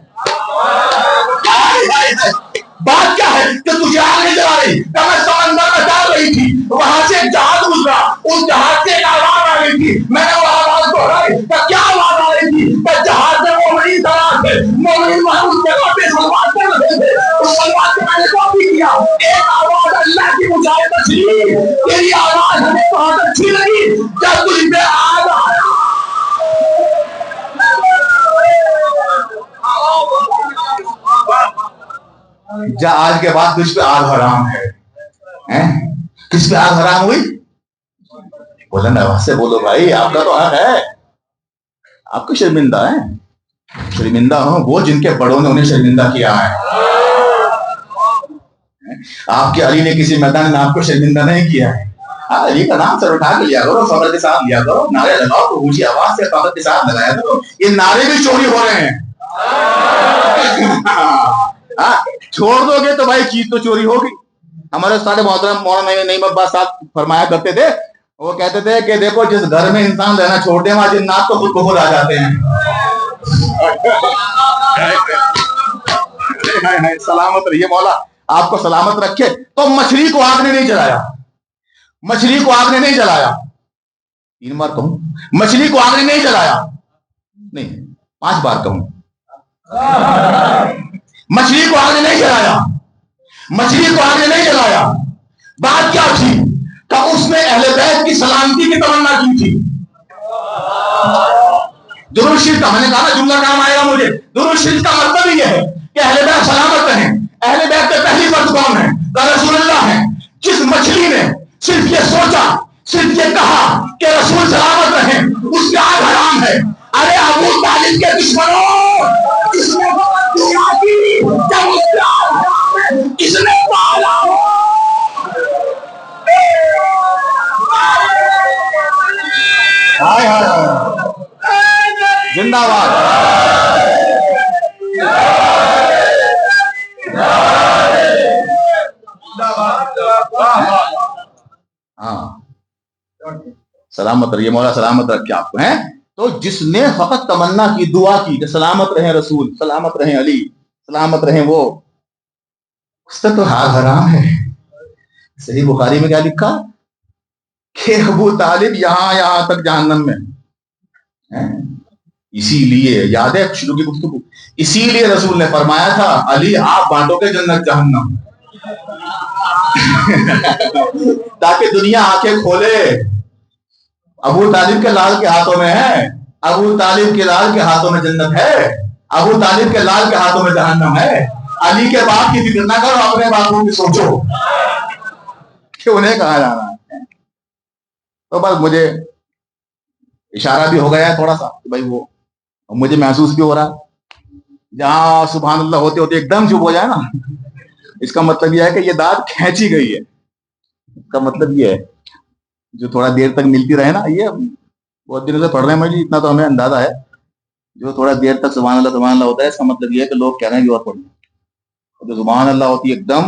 بات کیا ہے کہ تجھے آگ نہیں جلا رہی. کہ میں سمندر میں ڈال رہی تھی, وہاں سے ایک جہاز گزرا, اس جہاز سے ایک آواز آ رہی تھی, میں نے وہ آواز دہرائی. کیا آواز آ رہی تھی؟ کہ جہاز سے مومنین سوار تھے, مومنین وہاں اس جگہ پہ سلوات کر رہے تھے. اس سلوات سے میں نے کاپی کیا. ایک آواز اللہ کی مجھے مچھلی, تیری آواز ہمیں بہت اچھی لگی جب تجھ پہ آگ آیا. جا آج کے بعد تجھ پہ آگ حرام ہے. کس پہ آگ حرام ہوئی؟ بولن آواز سے بولو بھائی, آپ کا تو حق ہے. آپ کو شرمندہ ہے, شرمندہ ہوں وہ جن کے بڑوں نے انہیں شرمندہ کیا ہے. آپ کے علی نے کسی میدان میں آپ کو شرمندہ نہیں کیا ہے. علی کا نام سر اٹھا کے لیا کرو, فخر کے ساتھ لیا کرو, نعرے لگاؤ تو اونچی آواز سے فخر کے ساتھ لگایا کرو. یہ نعرے بھی چوری ہو رہے ہیں. چھوڑ دو گے تو بھائی چیز تو چوری ہوگی. ہمارے استاد محترم مولانا نعیم عباس صاحب فرمایا کرتے تھے, وہ کہتے تھے کہ دیکھو جس گھر میں انسان رہنا چھوڑ دے وہاں جنات تو خود بخود آ جاتے ہیں. سلامت رہیے, مولا آپ کو سلامت رکھے. تو مچھلی کو آگ نے نہیں جلایا, مچھلی کو آگ نے نہیں جلایا. 3 بار کہوں, مچھلی کو آگ نے نہیں جلایا, نہیں 5 بار کہوں. مچھلی کو آگ نے نہیں جلایا، مچھلی کو آگ نے نہیں جلایا. بات کیا تھی کہ اس نے اہل بیت کی سلامتی کی تمنا کی تھی. درود شریف کا، میں نے کہا نا جملہ کام آئے گا مجھے. درود شریف کا مطلب یہ ہے کہ اہل بیت سلامت رہیں. اہل بیت کے پہلی فرد کون ہے؟ رسول اللہ ہے. جس مچھلی نے صرف یہ سوچا، صرف یہ کہا کہ رسول سلامت رہیں، اس کی آگ حرام ہے. ارے ابو طالب کے دشمنوں، اس نے دیا کی جب اس کی آگ حرام ہے، اس نے پالا ہو. زندہ باد. ہاں سلامت رہیے، مولا سلامت رکھے آپ کو. ہیں تو جس نے فقط تمنا کی، دعا کی کہ سلامت رہیں رسول، سلامت رہیں علی، سلامت رہیں وہ، اس سے تو حال حرام ہے. صحیح بخاری میں کیا لکھا کہ ابو طالب یہاں تک جہنم میں. اسی لیے یاد ہے شروع کی گفتگو، اسی لیے رسول نے فرمایا تھا علی آپ بانٹو گے جنت جہنم. تاکہ دنیا آنکھیں کھولے. ابو طالب کے لال کے ہاتھوں میں ہے، ابو طالب کے لال کے ہاتھوں میں جنت ہے، ابو طالب کے لال کے ہاتھوں میں جہنم ہے. علی کے باپ کی فکر نہ کرو، اپنے باپوں کی سوچو کہ انہیں کہاں جانا ہے. تو بس مجھے اشارہ بھی ہو گیا ہے تھوڑا سا کہ بھائی وہ مجھے محسوس بھی ہو رہا ہے جہاں سبحان اللہ ہوتے ہوتے ایک دم چپ ہو جائے نا، اس کا مطلب یہ ہے کہ یہ داد کھینچی گئی ہے. اس کا مطلب یہ ہے جو تھوڑا دیر تک ملتی رہے نا، یہ بہت دنوں سے پڑھ رہے ہیں مجھے اتنا تو ہمیں اندازہ ہے، جو تھوڑا دیر تک سبحان اللہ ہوتا ہے اس کا مطلب یہ ہے کہ لوگ کہہ رہے ہیں کہ اور پڑھ لیں. جو سبحان اللہ ہوتی ہے ایک دم،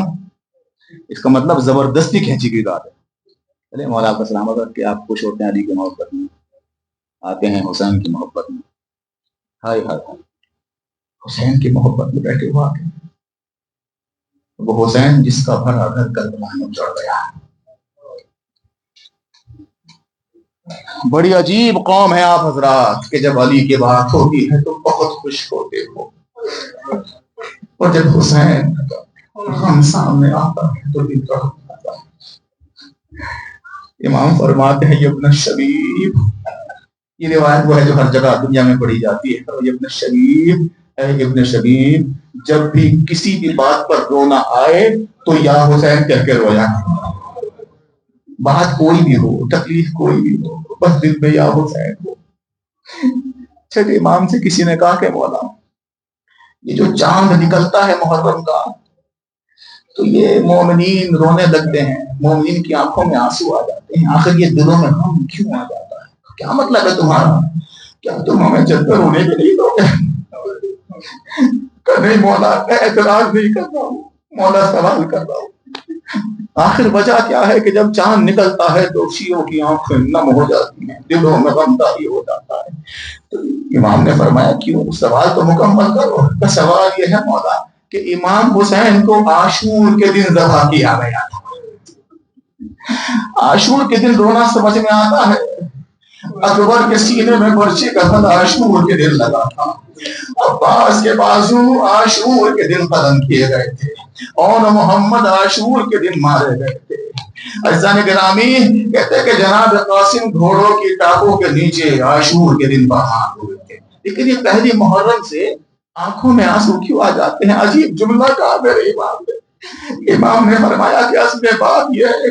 اس کا مطلب زبردستی کھینچی گئی داد ہے. چلے مولا آپ کا سلامت رکھ کے آپ خوش ہوتے ہیں علی کی محبت میں، آتے ہیں حسین کی محبت میں. ہائے ہائے ہائے، حسین کی محبت میں بیٹھے ہوا آتے ہیں وہ حسین جس کا بھرا گھر کربلا میں چڑھ گیا. بڑی عجیب قوم ہے آپ حضرات کہ جب علی کی بات ہوتی ہے تو بہت خوش ہوتے ہو، اور جب حسین ہم سامنے آتا ہے تو دل کا ہوتا ہے. امام فرماتے ہیں ابن الشبیب، یہ روایت وہ ہے جو ہر جگہ دنیا میں پڑھی جاتی ہے. ابن الشبیب، اے ابن شبیب، جب بھی کسی بھی بات پر رونا آئے تو یا حسین کہہ کے رویا. بات کوئی بھی ہو، تکلیف کوئی بھی ہو، بس دل میں یا حسین ہو. چھٹے امام سے کسی نے کہا کہ مولا یہ جو چاند نکلتا ہے محرم کا تو یہ مومنین رونے لگتے ہیں، مومنین کی آنکھوں میں آنسو آ جاتے ہیں، آخر یہ دلوں میں غم کیوں آ جاتا ہے؟ کیا مطلب ہے تمہارا؟ کیا تم ہمیں چل کر رونے کے لیے دو گے؟ کہ نہیں مولا، میں اعتراض نہیں کر رہا ہوں، مولا سوال کر رہا ہوں. آخر وجہ کیا ہے کہ جب چاند نکلتا ہے تو شیعوں کی آنکھیں نم ہو جاتی ہیں، دلوں میں غم طاری ہو جاتا ہے. تو امام نے فرمایا کیوں؟ سوال تو مکمل کرو. سوال یہ ہے مولا کہ امام حسین کو عاشور کے دن ذبح کیا گیا تھا. عاشور کے دن رونا سمجھ میں آتا ہے. اکبر کے سینے میں برچے کا خط عاشور کے دن لگا تھا، عباس کے بازو عاشور کے دن قتل کیے گئے تھے، اور محمد عاشور کے دن مارے گئے تھے. عزیزان گرامی کہتے کہ جناب قاسم گھوڑوں کی ٹاپوں کے نیچے عاشور کے دن بہار ہوئے تھے. لیکن یہ پہلی محرم سے آنکھوں میں آنسو کیوں آ جاتے ہیں؟ عجیب جملہ کہا میرے امام نے. امام نے فرمایا کہ اصل بات یہ ہے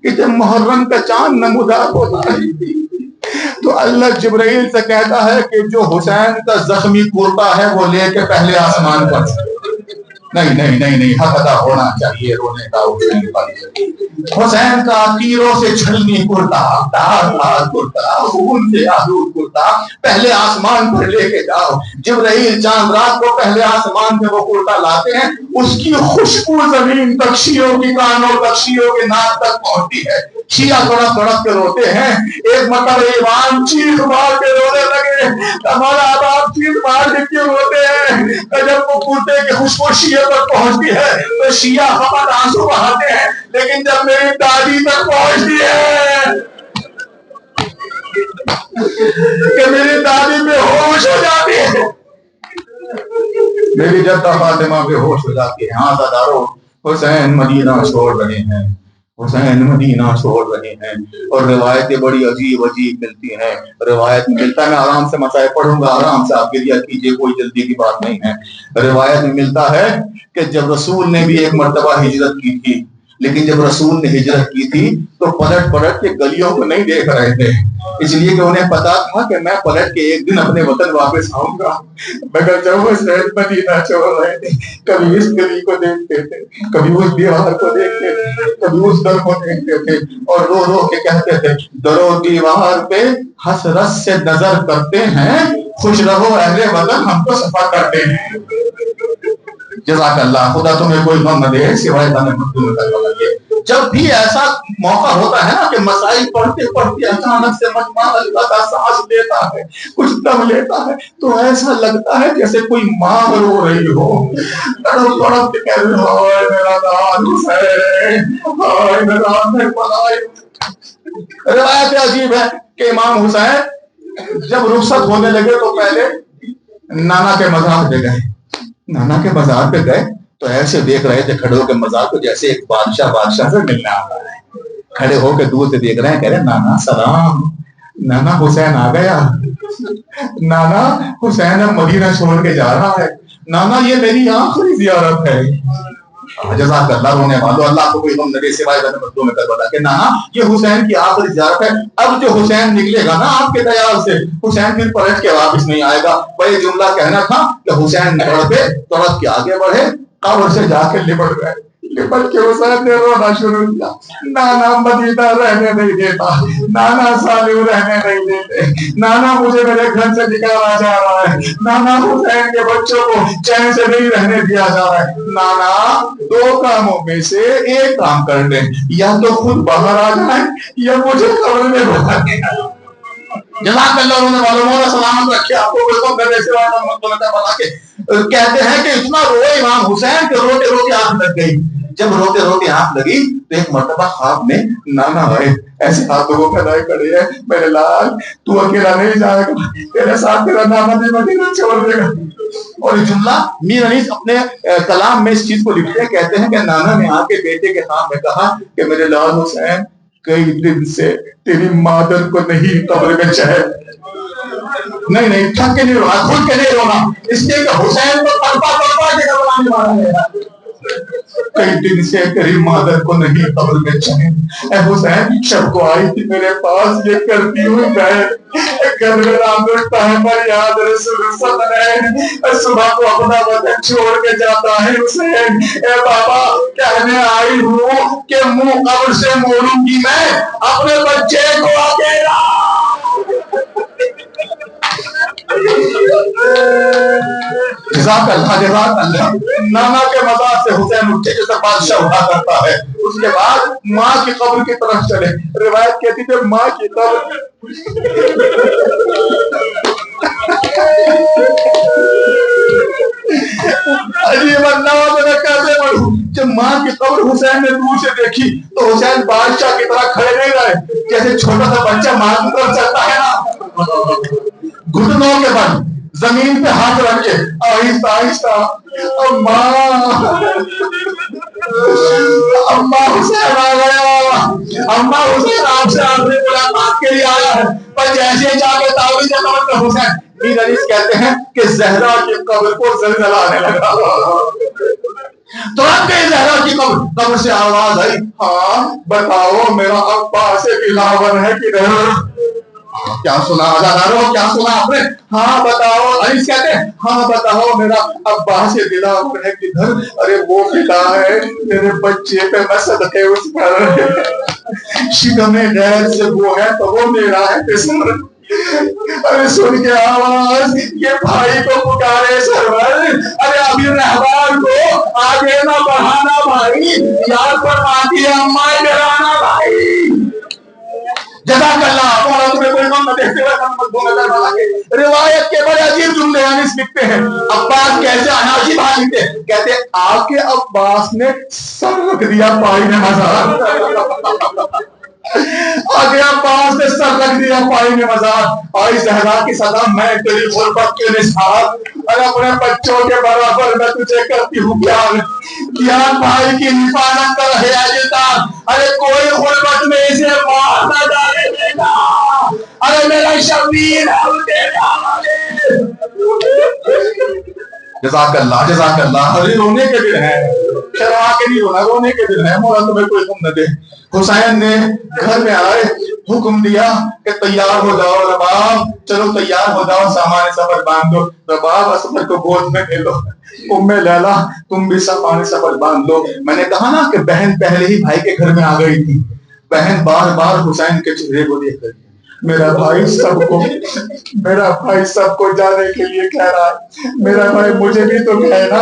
کہ جب محرم کا چاند نمودار ہوتا ہے تو اللہ جبرائیل سے کہتا ہے کہ جو حسین کا زخمی کرتا ہے وہ لے کے پہلے آسمان پر. نہیں نہیں نہیں نہیں، حق ادا ہونا چاہیے رونے کا. حسین کا تیروں سے چھلنی کرتا، دار دار کرتا، خون سے آلود کرتا پہلے آسمان پر لے کے جاؤ. جبرائیل چاند رات کو پہلے آسمان پہ وہ کرتا لاتے ہیں، اس کی خوشبو زمین تک، شیعوں کی کانوں تک، شیعوں کے ناک تک پہنچتی ہے. شیعہ تڑپ تڑپ کے روتے ہیں. ایک مرتبہ امام چیخ مار کے رونے لگے. ہمارا باپ چیخ مار کے کیوں روتے ہیں؟ جب وہ کرتے کی خوشبو شیعہ تک پہنچتی ہے تو شیعہ فقط آنسو بہاتے ہیں، لیکن جب میری دادی تک پہنچتی ہے کہ میری دادی بے ہوش ہو جاتی ہے. میری جدہ فاطمہ بے ہوش ہو جاتی ہے، ہاں دادارو حسین مدینہ چھوڑ رہے ہیں، حسین مدینہ چھوڑ رہے ہیں۔ اور روایتیں بڑی عجیب عجیب ملتی ہیں، روایت میں ملتا ہے، میں آرام سے مسائل پڑھوں گا، آرام سے آپ کے لیے کیجیے، کوئی جلدی کی بات نہیں ہے۔ روایت میں ملتا ہے کہ جب رسول نے بھی ایک مرتبہ ہجرت کی تھی، لیکن جب رسول نے ہجرت کی تھی تو پلٹ پلٹ کے گلیوں کو نہیں دیکھ رہے تھے، اس لیے کہ انہیں پتا تھا کہ میں پلٹ کے ایک دن اپنے وطن واپس آؤں گا، مگر جب وہ شہر مدینہ چھوڑ رہے تھے، کبھی اس گلی کو دیکھتے تھے، کبھی اس دیوار کو دیکھتے تھے، کبھی اس در کو دیکھتے تھے، اور رو رو کے کہتے تھے در و دیوار پہ حسرت سے نظر کرتے ہیں، خوش رہو اہل وطن ہم کو سفر کرتے ہیں۔ جزاک اللہ، خدا تمہیں کوئی غم نہ دے سوائے تمہیں مخدوم کرنے کے۔ جب بھی ایسا موقع ہوتا ہے نا کہ مسائل پڑھتے پڑھتے اچانک سے مجمع اللہ کا سانس لیتا ہے، کچھ دم لیتا ہے، تو ایسا لگتا ہے جیسے کوئی ماں رو رہی ہو، تڑپ تڑپ کے کہہ رہی ہو ہائے میرا لال حسین، ہائے میرا کربلا۔ روایت عجیب ہے کہ امام حسین جب رخصت ہونے لگے تو پہلے نانا کے مزار پہ گئے، نانا کے مزار پہ گئے تو ایسے دیکھ رہے تھے کھڑے ہو کے مزار کو جیسے ایک بادشاہ سے ملنے آ رہا ہے، کھڑے ہو کے دور سے دیکھ رہے ہیں، کہہ رہے نانا سلام، نانا حسین آ گیا، نانا حسین اب مدینہ چھوڑ کے جا رہا ہے، نانا یہ میری آخری زیارت ہے۔ جزاک اللہ، رونے والوں اللہ کو کوئی غم نہ دے سوائے مردوں میں کربلا کہ نانا یہ حسین کی آخری زیارت ہے، اب جو حسین نکلے گا نا آپ کے دیار سے، حسین پھر پلٹ کے واپس نہیں آئے گا۔ وہی جملہ کہنا تھا کہ حسین تڑپ کے آگے بڑھے، قبر سے جا کے لپٹ گئے، لپٹ کے حسین نے رونا شروع کیا، نانا مدینہ رہنے نہیں دیتا، نانا سالم رہنے نہیں دیتے، نانا مجھے میرے گھر سے نکالا جا رہا ہے، نانا حسین کے بچوں کو چین سے نہیں رہنے دیا جا رہا ہے، نانا دو کاموں میں سے ایک کام کر لیں، یا تو خود باہر آ جائیں یا مجھے قبر میں بٹھا دیں۔ جزاک اللہ، رونے والوں مولا سلامت رکھے آپ کو، بالکل گھر سے بنا کے کہتے ہیں کہ اتنا روئے امام حسین کہ روتے روتے آنکھ لگ گئی۔ جب روتے روتے آنکھ لگی تو ایک مرتبہ خواب میں نانا آئے، ایسے ہاتھوں کو پھیلائے کھڑے ہیں، میرے لال تو اکیلا نہیں جائے گا، تیرے ساتھ تیرا نانا بھی مدینہ چھوڑ دے گا۔ اور یہ جملہ میر انیس اپنے کلام میں اس چیز کو لکھتے ہیں، کہتے ہیں کہ نانا نے آ کے بیٹے کے خام میں کہا کہ میرے لال حسین کئی دن سے تیری مادر کو نہیں قبر میں چین، نہیں تھک کے نہیں رونا، خود کے نہیں رونا، اس لیے کہ حسین کو تڑپا تڑپا کے کربلا میں مارا گیا، کئی دن سے تیری مادر کو نہیں قبر میں چین۔ اے حسین شب کو آئی تھی میرے پاس یہ کرتی ہوئی بہن، گھر میں رام لٹتا ہے پر یاد رسول صدر ہے، صبح کو اپنا وطن چھوڑ کے جاتا ہے حسین، اے بابا کہنے آئی ہوں کہ منہ قبر سے موڑوں گی میں اپنے بچے کو اکیلا۔ جزاک اللہ، جزاک اللہ۔ نانا کے مزار سے حسین اٹھے جیسے بادشاہ اٹھا کرتا ہے، اس کے بعد ماں کی قبر کی طرف چلے، روایت کہتی تھی ماں کی قبر عجیب انداز میں کیسے پڑھوں، جب ماں کی قبر حسین نے دور سے دیکھی تو حسین بادشاہ کی طرح کھڑے نہیں رہے، جیسے چھوٹا سا بچہ ماں کی طرف چلتا ہے نا، گھٹنوں کے بل زمین پہ ہاتھ رکھ کے آہستہ آہستہ اماں حسین آ گیا، اماں حسین آپ سے آخری ملاقات کے لیے آیا ہے، پر جیسے جا کے تعویذ قبر پہ حسین، میر انیس کہتے ہیں کہ زہرا کی قبر کو زلزلہ آنے لگا، ترنت ہی زہرا کی قبر سے آواز آئی، ہاں بتاؤ میرا عباس بلاور ہے کدھر؟ کیا سنا ہزاروں، کیا سنا آپ نے؟ ہاں بتاؤ، انیس کہتے ہیں ہاں بتاؤ میرا عباس دلاور ہے کدھر؟ ارے وہ فدا ہے میرے بچے پہ میں صدقے اس پر، شکم غیر سے وہ ہے تو وہ میرا ہے قسم۔ ارے سن کے آواز یہ بھائی کو پکارے سرور، ارے ابھی رہبار کو آگے نہ بڑھانا بھائی، یاد فرماتی ہے اماں ڈرانا بھائی۔ جزاک اللہ، مولا تمہیں کوئی غم نہ دے سوائے روایت کے بڑے عجیب جملے انیس لکھتے ہیں، عباس کیسے عجیب حال لکھتے ہیں، کہتے ہیں آ کے عباس نے سر رکھ دیا پائی نے مزار، آگے عباس نے سر رکھ دیا پانی میں مزاج، آئی زہرا کی صدا میں تیری غربت کے نثار، اور اپنے بچوں کے برابر میں تجھے کرتی ہوں پیار، کیا بھائی کی حفاظت کر ہے اجدار، ارے کوئی غربت میں اسے مار نہ ڈالے دینا، ارے میرا شبیر ہے تیرا۔ جزاک اللہ جزاک اللہ۔ ارے رونے کے دن ہے، شرما کے نہیں رونا، رونے کے دن ہے، مولا تمہیں کوئی غم نہ دے۔ حسین نے گھر میں آئے حکم دیا کہ تیار ہو جاؤ رباب، چلو تیار ہو جاؤ، سامان سفر باندھ دو۔ رباب اسفر کو گود میں لے لو، ام لیلا تم بھی سامان سفر باندھ دو۔ میں نے کہا نا کہ بہن پہلے ہی بھائی کے گھر میں آ گئی تھی، بہن بار بار حسین کے چہرے کو دیکھ رہی، میرا بھائی سب کو جانے کے لیے کہہ رہا ہے، میرا بھائی مجھے بھی تو کہنا،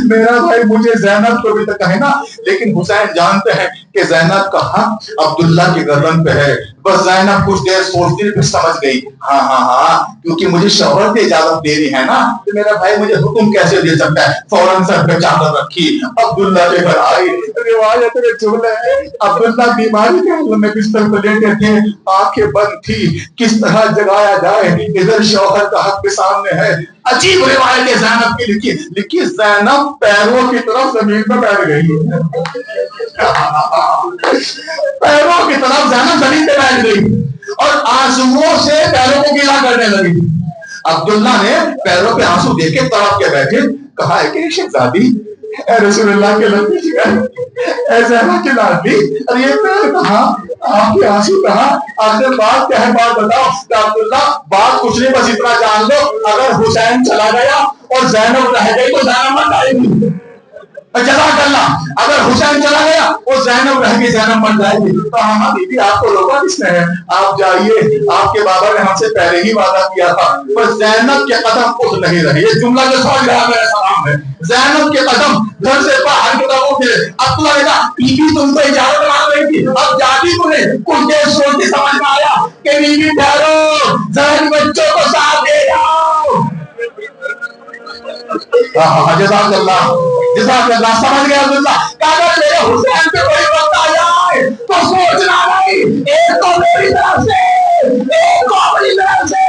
میرا بھائی مجھے زینب کو بھی تو کہنا۔ لیکن حسین جانتے ہیں کہ زینب کا حق عبداللہ کی گردن پہ ہے، بس زینب کچھ دیر سوچتی پھر سمجھ گئی، ہاں کیونکہ مجھے شوہر کی اجازت دینی ہے نا، تو میرا بھائی مجھے حکم کیسے دے سکتا ہے۔ فوراً سر پہ چادر رکھی، عبداللہ کے گھر آئی۔ روایت میں جملہ ہے، عبداللہ بیماری کے حال میں بستر پہ لیٹے تھے، آنکھیں بند تھی، کس طرح جگایا جائے، ادھر شوہر کا حق بھی سامنے ہے۔ عجیب روایت ہے زینب کی لکھی زینب پیروں کی طرف زمین پہ بیٹھ گئی، پیروں کی طرف زینب زمین پہ بیٹھ گئی اور آنسوؤں سے پیروں کو گیلا کرنے لگی۔ عبداللہ نے پیروں پہ آنسو دیکھ کے تڑپ کے بیٹھے، کہا ہے کہ شہزادی، اے رسول اللہ کے لطیف گئے، اے زینب کی لاڈلی، اور یہ پیر کہاں، آپ کے آنسو کہاں، آخر بات کیا ہے، بات بتاؤ۔ عبداللہ بات کچھ نہیں، بس اتنا جان لو، اگر حسین چلا گیا اور زینب رہ گئی تو زینب مر جائے گی۔ جزاک اللہ، اگر حسین چلا گیا اور زینب رہ گئی، زینب مر جائے گی۔ تو ہاں بی بی آپ کو روکا کس نے ہے، آپ جائیے، آپ کے بابا نے ہم سے پہلے ہی وعدہ کیا تھا، پر زینب کے قدم اٹھ نہیں رہے۔ یہ جملہ جو سمجھ رہا میرا سلام ہے، زینب کے قدم گھر سے باہر کی طرف اٹھے۔ عبداللہ نے کہا بی بی تم سے اجازت مانگ رہی تھی، اب جاتی تمہیں کچھ دیر سوچ کے سمجھ میں آیا کہ بی بی ٹھہرو، ذہن بچوں کو ساتھ دے جاؤ۔ جزاک اللہ جزاک اللہ، سمجھ گیا عبداللہ، اگر میرے حسین پہ کوئی وقت آ جائے تو سوچنا نہیں، ایک تو میری طرف سے، ایک تو اپنی طرف سے۔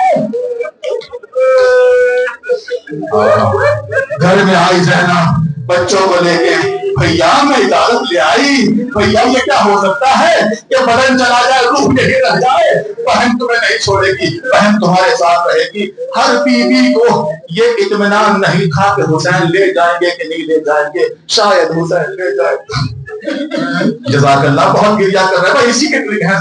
گھر میں آئی زینب بچوں کو لے کے، بھیا میں اجازت لے آئی، بھیا یہ کیا ہو سکتا ہے کہ بدن چلا جائے روح یہی رہ جائے، بہن تمہیں نہیں چھوڑے گی، بہن تمہارے ساتھ رہے گی۔ ہر بیوی کو یہ اطمینان نہیں تھا کہ حسین لے جائیں گے کہ نہیں لے جائیں گے، شاید حسین لے جائے۔ جزاک اللہ، بہت گریا کر رہے ہیں، اسی کے لیے ہے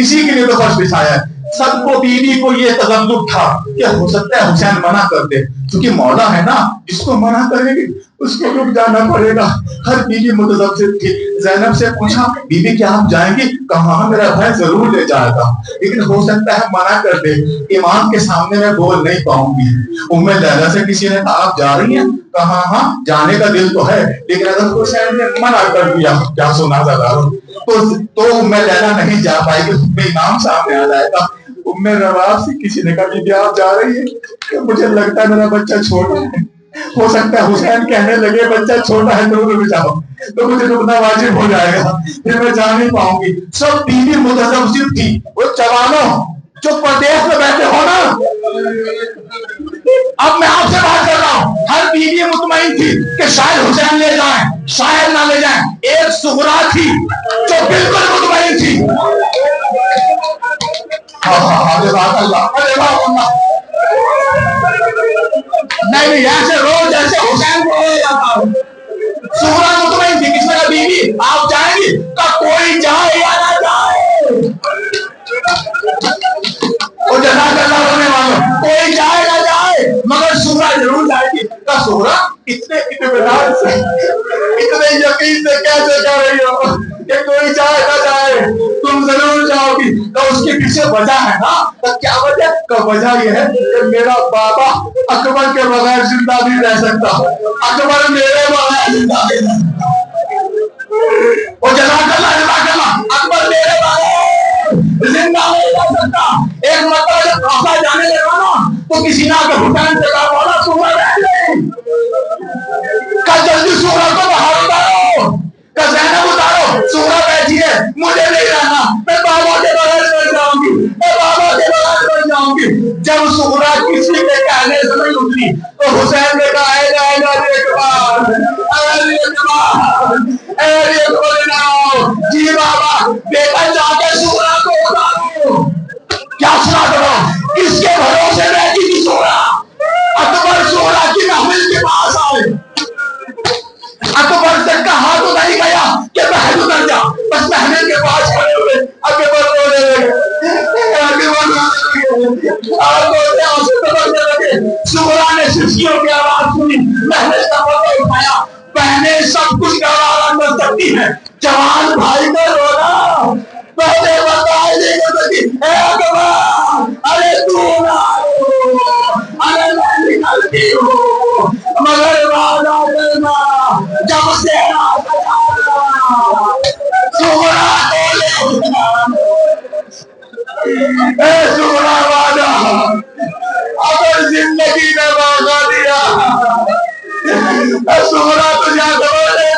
اسی کے لیے تو فرش بچھایا ہے۔ سب کو بیوی کو یہ تذبذب تھا کہ ہو سکتا ہے حسین منع کر دے، کیونکہ مولا ہے نا، جس کو منع کرے گی اس کو رک جانا پڑے گا۔ ہر بیوی متذبذب تھی۔ زینب سے پوچھا بیوی کیا آپ جائیں گی؟ کہا میرا بھائی ضرور لے جائے گا، لیکن ہو سکتا ہے منع کر دے، امام کے سامنے میں بول نہیں پاؤں گی۔ ام لیلا سے کسی نے کہا آپ جا رہی ہیں؟ کہا ہاں جانے کا دل تو ہے، لیکن اگر حسین نے منع کر دیا کیا سنا زیادہ تو ام لیلا نہیں جا پائے گی، امام سامنے آ جائے گا۔ ام رواب سے کسی نے کہا بیبی آپ جا رہی ہے کہ مجھے لگتا ہے میرا بچہ چھوٹا ہے، ہو سکتا ہے حسین کہنے لگے بچہ چھوٹا ہے تو رک جاؤ، تو مجھے رکنا واجب ہو جائے گا، پھر میں جا نہیں پاؤں گی۔ سب بیوی متذبذب تھی۔ وہ جوانوں جو پردیس میں بیٹھے ہو نا، اب میں آپ سے بات کر رہا ہوں، ہر بیوی مطمئن تھی کہ شاید حسین لے جائیں شاید نہ لے جائیں۔ ایک سغرا تھی جو بالکل مطمئن تھی۔ نہیں ایسے روز ایسے حسین کو لے جاتا ہوں۔ سغرا مطمئن تھی، کس طرح بیوی آپ جائیں گی کہ کوئی جائے یا نہ جائے، اور جزاک اللہ ہونے والوں کوئی جائے نہ جائے مگر سغرا ضرور جائے گی۔ کا سغرا اتنے اطمینان سے اتنے یقین سے کیسے کہہ رہی ہو کہ کوئی جائے نہ جائے تم ضرور جاؤ گی؟ تو اس کے پیچھے وجہ ہے نا، تو کیا وجہ؟ کا وجہ یہ ہے کہ میرا بابا اکبر کے بغیر زندہ نہیں رہ سکتا، اکبر میرے بغیر زندہ نہیں رہ سکتا۔ وہ جزاک اللہ اکبر میرے بغیر زندہ نہیں رہ سکتا۔ ایک مرتبہ جب قافلہ جانے لگا نا تو کسی نے آگے حسین سے کہا مولا سغرا رہ گئی، کہ جلدی سغرا کو باہر اتارو، کہ زینب اتارو، سغرا بیٹھی ہے، ہے مجھے نہیں رہنا، میں بابا کے بغیر بن جاؤں گی، میں بابا کے بغیر بن جاؤں گی۔ جب سغرا کسی کے کہنے سے نہیں اٹھی تو حسین نے کہا اے علی اکبر، اے علی اکبر، اے علی اکبر، جی بابا بیٹا جا کے سغرا کو اتارو۔ کیا سنا کرو کس کے بھروسے رہتی تھی سغرا؟ اکبر سغرا کی محفل کے پاس آئے، اکبر سے کہا تو نہیں گیا کہ بہن اتر جا، بس بہن کے پاس کھڑے ہوئے اکبر رونے لگے، اکبر رونے لگے، اور روتے آنسو بہنے لگے۔ سغرا نے سسکیوں کی آواز سنی، بہن نے سبق اٹھایا، بہنیں سب کچھ گوارا کر سکتی ہیں، جوان بھائی کا رونا بہنیں برداشت نہیں کر سکتی۔ اے اکبر، ارے تو نہ رو، ارے میں نکلتی ہوں، مگر وعدہ کرنا جب تیرا سغرا بولے، اے سغرا وعدہ اگر زندگی میں موقع دیا، اے سغرا تجھے بولے